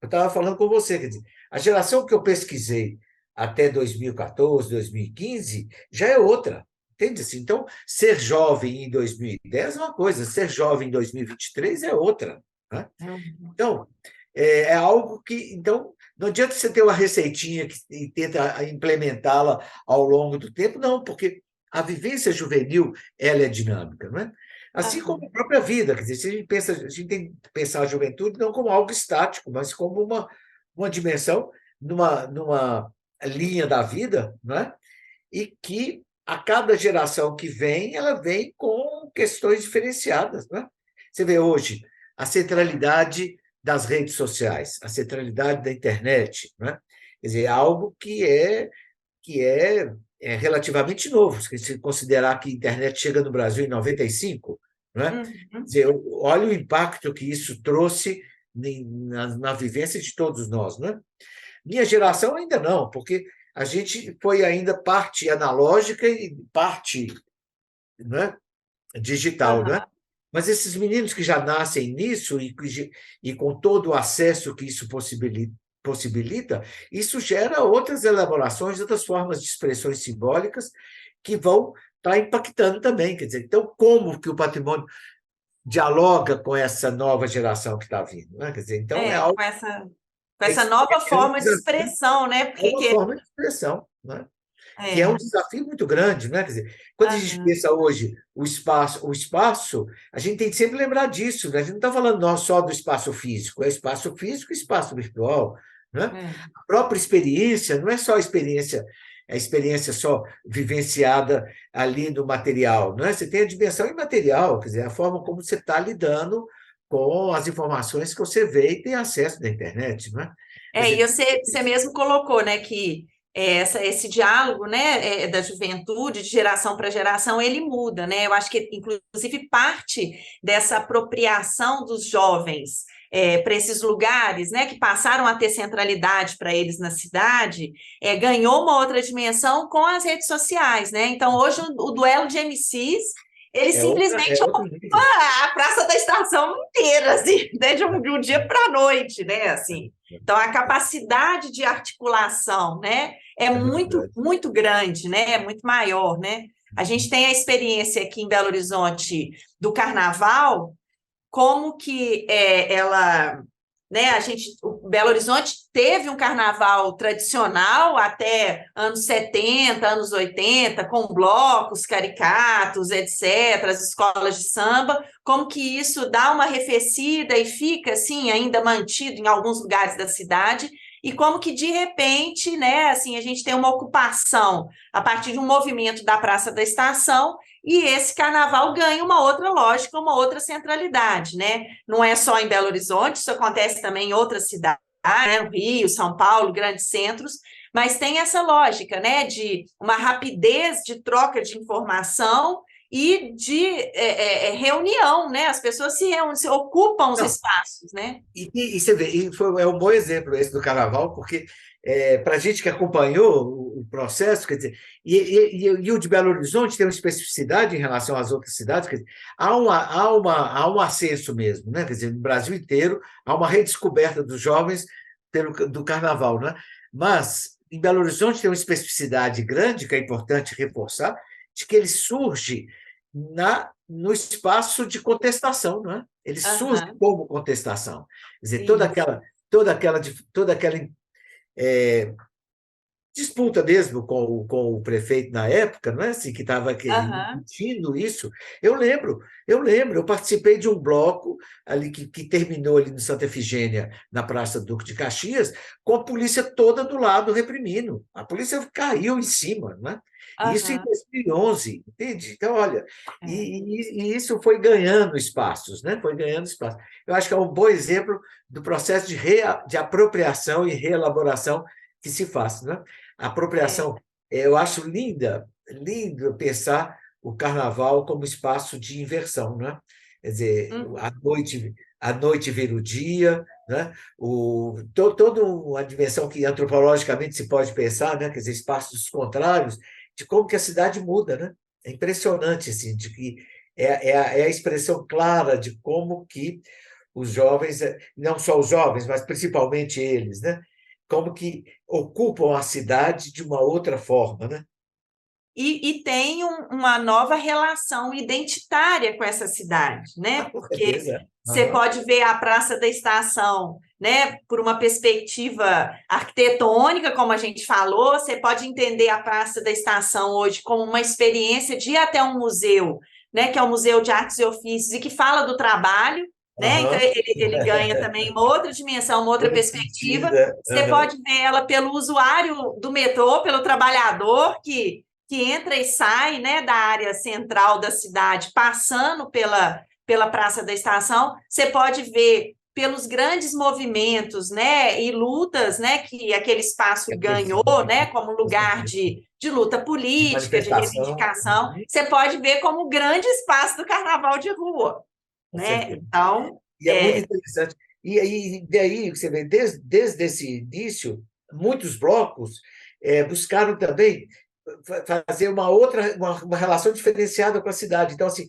Eu estava falando com você, quer dizer, a geração que eu pesquisei até 2014, 2015 já é outra, entende? Assim, então, ser jovem em 2010 é uma coisa, ser jovem em 2023 é outra, né? Então, é algo que. Então, não adianta você ter uma receitinha e tenta implementá-la ao longo do tempo, não, porque a vivência juvenil ela é dinâmica, não é? Assim como a Aham. própria vida, quer dizer, se a gente pensa, a gente tem que pensar a juventude não como algo estático, mas como uma dimensão numa linha da vida, não é? E que a cada geração que vem, ela vem com questões diferenciadas, não é? Você vê hoje a centralidade das redes sociais, a centralidade da internet, não é? Quer dizer, algo que é relativamente novo, se considerar que a internet chega no Brasil em 95, não é? Quer Uhum. dizer, olha o impacto que isso trouxe na vivência de todos nós, não é? Minha geração ainda não, porque a gente foi ainda parte analógica e parte, né, digital, né? Aham. Mas esses meninos que já nascem nisso e com todo o acesso que isso possibilita, isso gera outras elaborações, outras formas de expressões simbólicas que vão estar impactando também. Quer dizer, então, como que o patrimônio dialoga com essa nova geração que está vindo? Né? Quer dizer, então, é É, algo com essa nova é um forma de desafio, expressão, né? é uma forma de expressão, né? Que é um É, desafio muito grande, né? Quer dizer, quando a gente aham, pensa hoje o espaço, a gente tem que sempre lembrar disso, né? A gente não está falando só do espaço físico, é espaço físico e espaço virtual, né? é. A própria experiência não é só a experiência, é a experiência só vivenciada ali no material, né? Você tem a dimensão imaterial, quer dizer, a forma como você está lidando com as informações que você vê e tem acesso na internet, né? Quer E dizer, você mesmo colocou, né, que esse diálogo, né, da juventude, de geração para geração, ele muda, né? Eu acho que, inclusive, parte dessa apropriação dos jovens para esses lugares, né, que passaram a ter centralidade para eles na cidade, ganhou uma outra dimensão com as redes sociais, né? Então, hoje, o duelo de MCs, ele é simplesmente outro nível. a Praça da Estação inteira, assim, né, de um dia para a noite, né, assim. Então, a capacidade de articulação, né, é É muito muito, grande. muito grande, né, é muito maior, né. A gente tem a experiência aqui em Belo Horizonte do Carnaval, como que ela, né, o Belo Horizonte teve um carnaval tradicional até anos 70, anos 80, com blocos, caricatos, etc., as escolas de samba, como que isso dá uma arrefecida e fica, assim, ainda mantido em alguns lugares da cidade, e como que, de repente, né, assim, a gente tem uma ocupação a partir de um movimento da Praça da Estação, e esse carnaval ganha uma outra lógica, uma outra centralidade, né? Não é só em Belo Horizonte, isso acontece também em outras cidades, né? Rio, São Paulo, grandes centros, mas tem essa lógica, né? De uma rapidez de troca de informação e de reunião, né? As pessoas se reúnem, se ocupam os Não, espaços, né? e você vê, é um bom exemplo esse do carnaval, porque para a gente que acompanhou o processo, quer dizer, e o de Belo Horizonte tem uma especificidade em relação às outras cidades, quer dizer, há um acesso mesmo, né? Quer dizer, no Brasil inteiro há uma redescoberta dos jovens do carnaval, né? Mas em Belo Horizonte tem uma especificidade grande, que é importante reforçar, de que ele surge no espaço de contestação, não é? Ele surge Aham, como contestação. Quer dizer, toda isso. aquela, toda aquela disputa mesmo com o prefeito na época, não é assim, que estava Aham, impedindo isso. Eu participei de um bloco ali que terminou ali no Santa Efigênia, na Praça Duque de Caxias, com a polícia toda do lado reprimindo. A polícia caiu em cima, não é? Isso em aham, 2011, entende? Então, olha, é, e isso foi ganhando espaços, né? Foi ganhando espaço. Eu acho que é um bom exemplo do processo de apropriação e reelaboração que se faz, né? A é. apropriação, eu acho lindo pensar o carnaval como espaço de inversão, né? Quer dizer, Uhum. a noite vira o dia, né? Toda uma dimensão que antropologicamente se pode pensar, né? Quer dizer, espaços contrários, de como que a cidade muda, né? É impressionante, assim, de que é a expressão clara de como que os jovens, não só os jovens, mas principalmente eles, né? Como que ocupam a cidade de uma outra forma, né? e tem uma nova relação identitária com essa cidade, né? Com Porque certeza. você pode ver a Praça da Estação, né, por uma perspectiva arquitetônica, como a gente falou, você pode entender a Praça da Estação hoje como uma experiência de ir até um museu, né, que é o Museu de Artes e Ofícios, e que fala do trabalho, né? Então, Aham. ele ganha também uma outra dimensão, uma outra Outro perspectiva. sentido. Você pode ver ela pelo usuário do metrô, pelo trabalhador que entra e sai, né, da área central da cidade, passando pela Praça da Estação. Você pode ver pelos grandes movimentos, né, e lutas, né, que aquele espaço ganhou, né, como lugar de luta De política, de manifestação. reivindicação. Você pode ver como grande espaço do carnaval de rua, Com né? certeza. Então, E é muito interessante. E aí, daí, você vê, desde esse início, muitos blocos buscaram também fazer uma relação diferenciada com a cidade. Então, assim,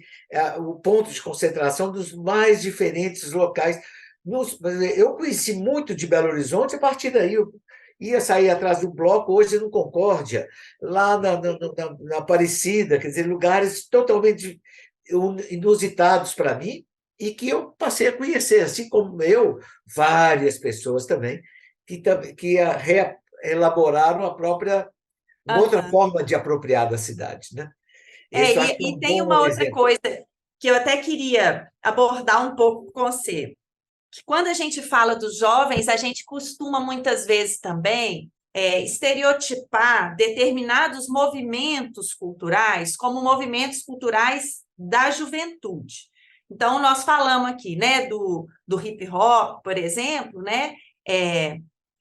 o ponto de concentração dos mais diferentes locais. Eu conheci muito de Belo Horizonte a partir daí. Eu ia sair atrás do bloco, hoje no Concórdia, lá na Aparecida, quer dizer, lugares totalmente inusitados para mim, e que eu passei a conhecer, assim como eu, várias pessoas também, que elaboraram a própria, uma outra uhum. forma de apropriar da cidade, né? Esse eu acho que é E um tem uma bom outra exemplo. coisa que eu até queria abordar um pouco com você, que quando a gente fala dos jovens, a gente costuma muitas vezes também estereotipar determinados movimentos culturais como movimentos culturais da juventude. Então, nós falamos aqui, né, do hip hop, por exemplo, né,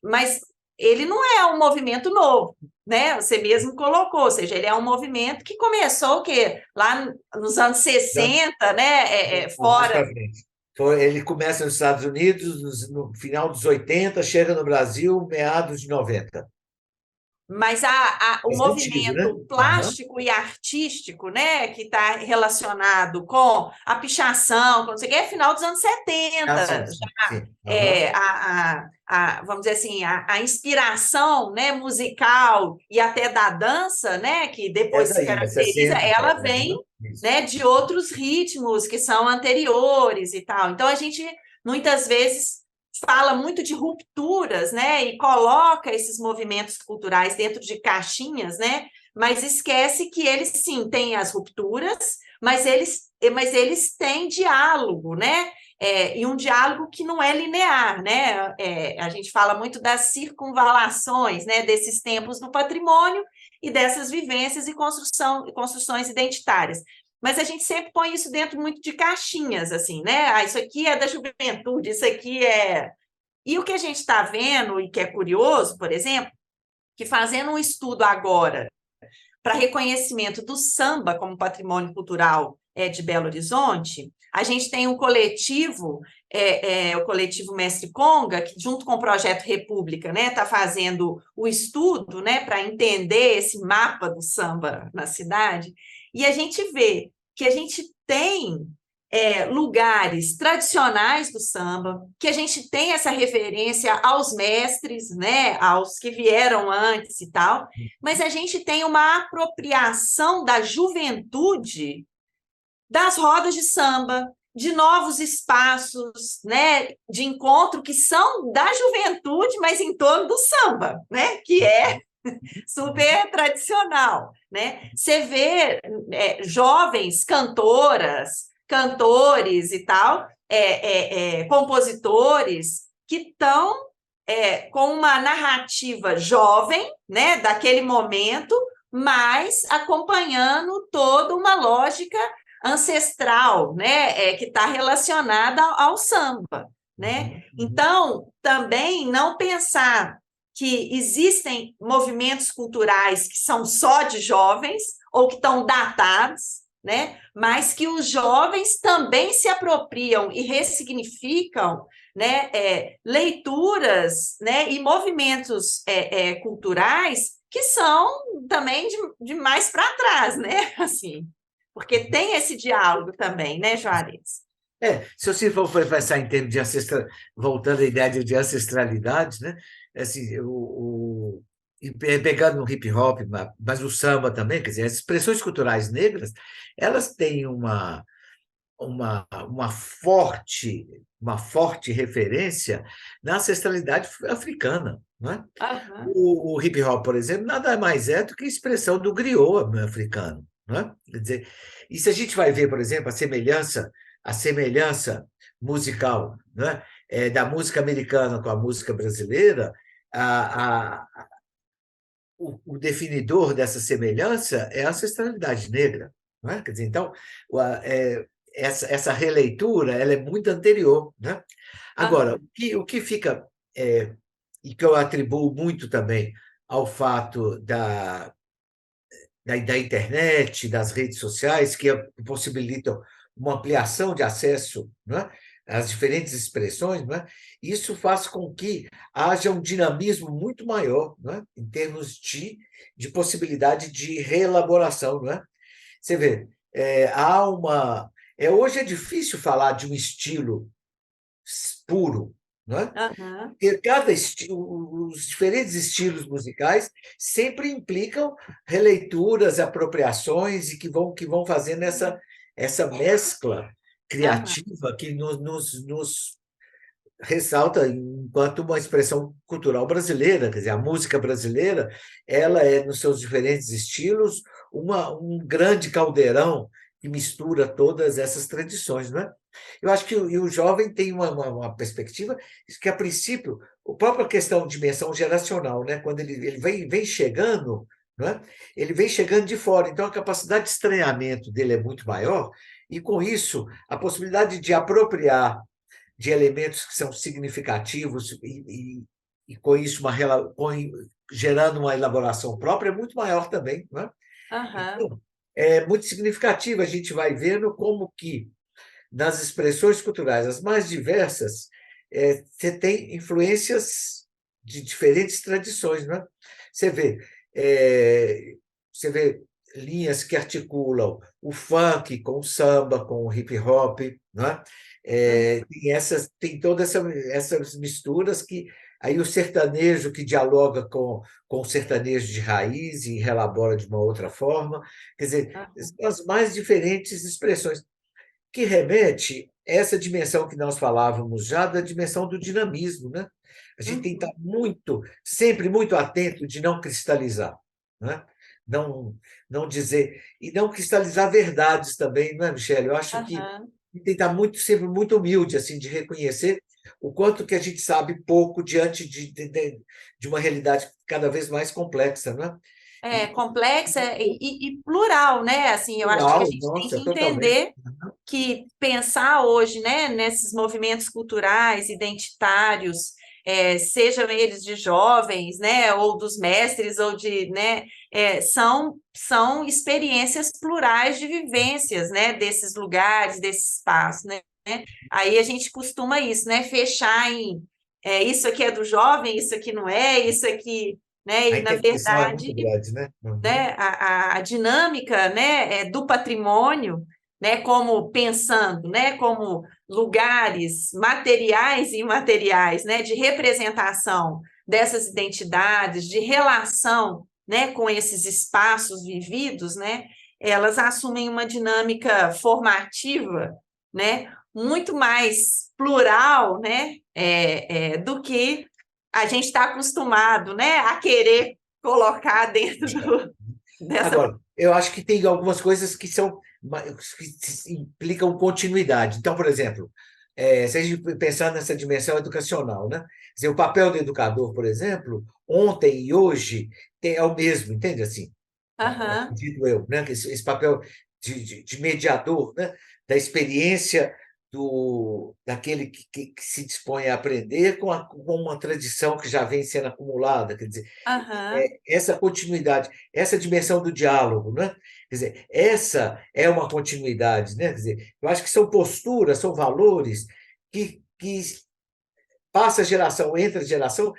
mas ele não é um movimento novo, né? Você mesmo colocou, ou seja, ele é um movimento que começou o quê? Lá nos anos 60, né? Mais Fora. para frente. Ele começa nos Estados Unidos no final dos 80, chega no Brasil meados de 90. Mas o Mas antigo, né? movimento Aham. plástico e artístico, né, que está relacionado com a pichação, com não sei o que, é final dos anos Ah, 70, sim, sim, sim. Aham. vamos dizer assim, a inspiração, né, musical e até da dança, né, que É depois se daí, é caracteriza, 60. ela vem, Aham. Isso. né, de outros ritmos que são anteriores e tal. Então a gente muitas vezes fala muito de rupturas, né, e coloca esses movimentos culturais dentro de caixinhas, né, mas esquece que eles sim têm as rupturas, mas eles têm diálogo, né? E um diálogo que não é linear, né? A gente fala muito das circunvalações, né, desses tempos no patrimônio e dessas vivências e construções identitárias. Mas a gente sempre põe isso dentro muito de caixinhas, assim, né? Ah, isso aqui é da juventude, isso aqui é. E o que a gente está vendo, e que é curioso, por exemplo, que fazendo um estudo agora para reconhecimento do samba como patrimônio cultural de Belo Horizonte, a gente tem um coletivo, o coletivo Mestre Conga, que junto com o Projeto República, né, está fazendo o estudo, né, para entender esse mapa do samba na cidade, e a gente vê que a gente tem lugares tradicionais do samba, que a gente tem essa referência aos mestres, né, aos que vieram antes e tal, mas a gente tem uma apropriação da juventude das rodas de samba, de novos espaços, né, de encontro que são da juventude, mas em torno do samba, né, que é super tradicional, né? Você vê jovens cantoras, cantores e tal, compositores que estão com uma narrativa jovem, né, daquele momento, mas acompanhando toda uma lógica ancestral, né, que está relacionada ao samba, né? Então, também não pensar que existem movimentos culturais que são só de jovens ou que estão datados, né? Mas que os jovens também se apropriam e ressignificam, né, leituras, né, e movimentos culturais que são também de mais para trás, né? Assim, porque tem esse diálogo também, né, Juarez? Se você for pensar em termos de voltando à ideia de ancestralidade, né? Assim, pegando no hip hop, mas o samba também, quer dizer, as expressões culturais negras, elas têm uma forte referência na ancestralidade africana, não é? Aham, O hip hop, por exemplo, nada mais é do que a expressão do griot africano, não é? Quer dizer, e se a gente vai ver, por exemplo, a semelhança musical, não é? Da música americana com a música brasileira, a, o definidor dessa semelhança é a ancestralidade negra, não é? Quer dizer, então, essa releitura ela é muito anterior, né? Agora, aham, o que fica, e que eu atribuo muito também ao fato da internet, das redes sociais, que possibilitam uma ampliação de acesso, não é? Às diferentes expressões, não é? Isso faz com que haja um dinamismo muito maior, não é? Em termos de possibilidade de reelaboração. Não é? Você vê, há uma. Hoje é difícil falar de um estilo puro, não é? aham, Porque os diferentes estilos musicais sempre implicam releituras, apropriações e que vão fazendo essa mescla aham, criativa que nos ressalta enquanto uma expressão cultural brasileira, quer dizer, a música brasileira, ela é, nos seus diferentes estilos, um grande caldeirão que mistura todas essas tradições, não é? Eu acho que o jovem tem uma perspectiva que, a princípio, a própria questão de dimensão geracional, né? Quando ele vem chegando, não é? Ele vem chegando de fora, então a capacidade de estranhamento dele é muito maior, e com isso, a possibilidade de apropriar de elementos que são significativos e com isso gerando uma elaboração própria é muito maior também, não é? aham, Então, é muito significativo, a gente vai vendo como que nas expressões culturais as mais diversas, você tem influências de diferentes tradições, não é? Você vê, é, você vê linhas que articulam o funk com o samba, com o hip hop, não é? Tem todas essas misturas que aí o sertanejo que dialoga com o sertanejo de raiz e relabora de uma outra forma, quer dizer, aham, são as mais diferentes expressões que remete a essa dimensão que nós falávamos já, da dimensão do dinamismo, né? A gente tem que estar uhum, sempre muito atento de não cristalizar, né? Não, não dizer, e não cristalizar verdades também, não é, Michele? Eu acho que aham. tem que estar sempre muito humilde, assim, de reconhecer o quanto que a gente sabe pouco diante de uma realidade cada vez mais complexa, não é? É E complexa e plural, né? Assim, eu acho que a plural, gente tem nossa, que totalmente. entender que pensar hoje, né, nesses movimentos culturais, identitários, sejam eles de jovens, né, ou dos mestres, ou de, né, são experiências plurais de vivências, né, desses lugares, desse espaço, né? Aí a gente costuma isso, né, fechar em isso aqui é do jovem, isso aqui não é, isso aqui, né, A e na interseção é muito verdade, grande, né? Uhum. né, a dinâmica, né, do patrimônio, né, como pensando, né, como lugares materiais e imateriais, né, de representação dessas identidades, de relação, né, com esses espaços vividos, né, elas assumem uma dinâmica formativa, né, muito mais plural, né, do que a gente está acostumado, né, a querer colocar dentro dessa. Agora, eu acho que tem algumas coisas que implicam continuidade. Então, por exemplo, se a gente pensar nessa dimensão educacional, né? Quer dizer, o papel do educador, por exemplo, ontem e hoje é o mesmo, entende assim? Aham, Acredito eu, né? Que esse papel de mediador, né? Da experiência daquele que se dispõe a aprender com uma tradição que já vem sendo acumulada, quer dizer, aham, essa continuidade, essa dimensão do diálogo, né? Quer dizer, essa é uma continuidade, né? Quer dizer, eu acho que são posturas, são valores que passa geração, entra geração,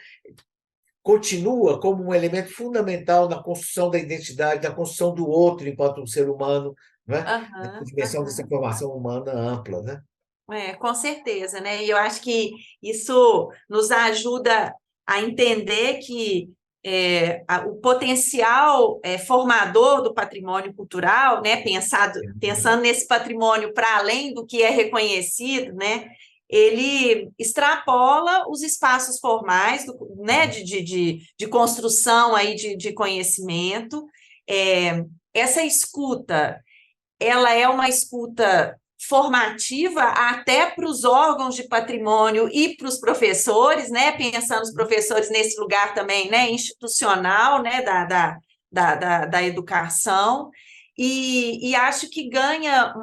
continua como um elemento fundamental na construção da identidade, na construção do outro enquanto um ser humano, né? Na aham, dimensão dessa aham. formação humana ampla, né? Com certeza, né? E eu acho que isso nos ajuda a entender que o potencial formador do patrimônio cultural, né, pensando nesse patrimônio para além do que é reconhecido, né, ele extrapola os espaços formais, né, de construção aí de conhecimento. Essa escuta, ela é uma escuta formativa até para os órgãos de patrimônio e para os professores, né? Pensando os professores nesse lugar também, né? Institucional, né? Da educação. E acho que ganha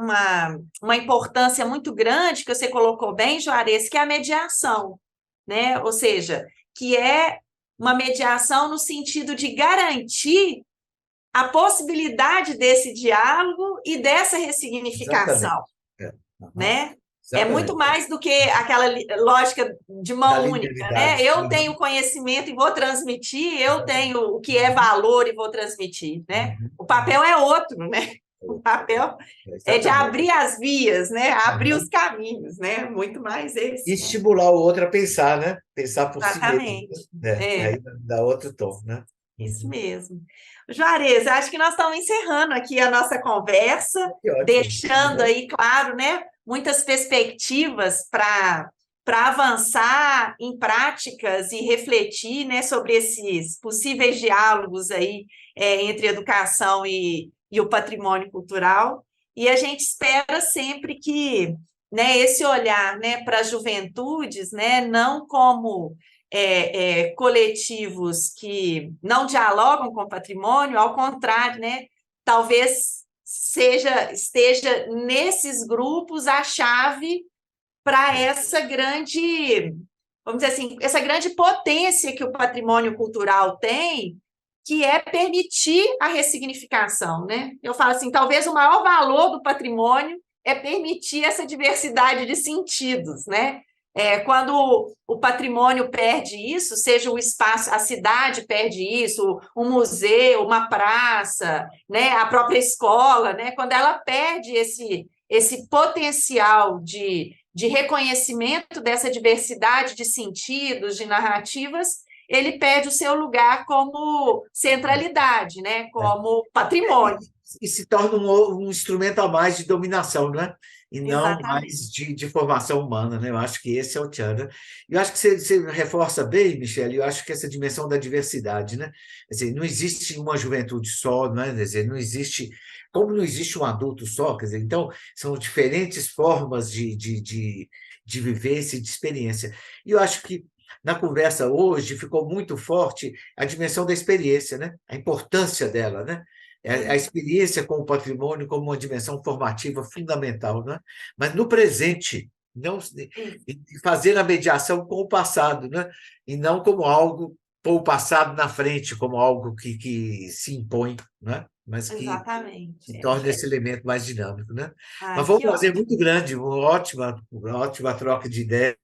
uma importância muito grande, que você colocou bem, Juarez, que é a mediação, né? Ou seja, que é uma mediação no sentido de garantir a possibilidade desse diálogo e dessa Exatamente. ressignificação, Uhum. né? É muito Exatamente. mais do que aquela lógica de Da mão única, né? linearidade. Eu tenho Uhum. conhecimento e vou transmitir, eu Exatamente. tenho o que é Uhum. valor e vou transmitir, né? Uhum. O papel é outro, né? O Uhum. papel é de Exatamente. abrir as vias, né? Abrir os Uhum. caminhos, né? Muito mais E esse, né? estimular o outro a pensar, né? Pensar por si mesmo, Exatamente. né? É. Aí dá outro tom, né? Isso Uhum. mesmo. Juarez, acho que nós estamos encerrando aqui a nossa conversa, Que ótimo. deixando Uhum. aí, claro, né, muitas perspectivas para avançar em práticas e refletir, né, sobre esses possíveis diálogos aí entre educação e o patrimônio cultural. E a gente espera sempre que, né, esse olhar, né, para as juventudes, né, não como coletivos que não dialogam com o patrimônio, ao contrário, né? Talvez esteja nesses grupos a chave para essa grande, vamos dizer assim, essa grande potência que o patrimônio cultural tem, que é permitir a ressignificação, né? Eu falo assim, talvez o maior valor do patrimônio é permitir essa diversidade de sentidos, né? Quando o patrimônio perde isso, seja o espaço, a cidade perde isso, um museu, uma praça, né, a própria escola, né, quando ela perde esse potencial de reconhecimento dessa diversidade de sentidos, de narrativas, ele perde o seu lugar como centralidade, né, É. como patrimônio. E se torna um instrumento a mais de dominação, né? E não Exatamente. mais de formação humana, né? Eu acho que esse é o tchan, né? Eu acho que você reforça bem, Michele, eu acho que essa dimensão da diversidade, né? Quer dizer, não existe uma juventude só, né? Quer dizer, não existe, como não existe um adulto só, quer dizer, então são diferentes formas de vivência e de experiência. E eu acho que na conversa hoje ficou muito forte a dimensão da experiência, né? A importância dela, né? A experiência com o patrimônio como uma dimensão formativa fundamental, né? Mas no presente, não e fazer a mediação com o passado, né? E não como algo pôr o passado na frente, como algo que se impõe, né? Mas Exatamente. que torna esse elemento mais dinâmico, né? Mas Ai, foi um que prazer ótimo. muito grande, uma ótima troca de ideias.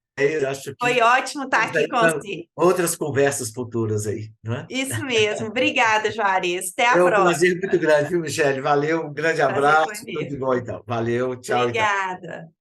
Acho Foi que ótimo estar temos aqui aí com você. outras conversas futuras aí, não é? Isso mesmo. Obrigada, Juarez. Até a É um próxima. prazer muito grande, viu, Michele? Valeu, um grande Prazer foi abraço, tudo de meu. bom então. Valeu, tchau então. Obrigada.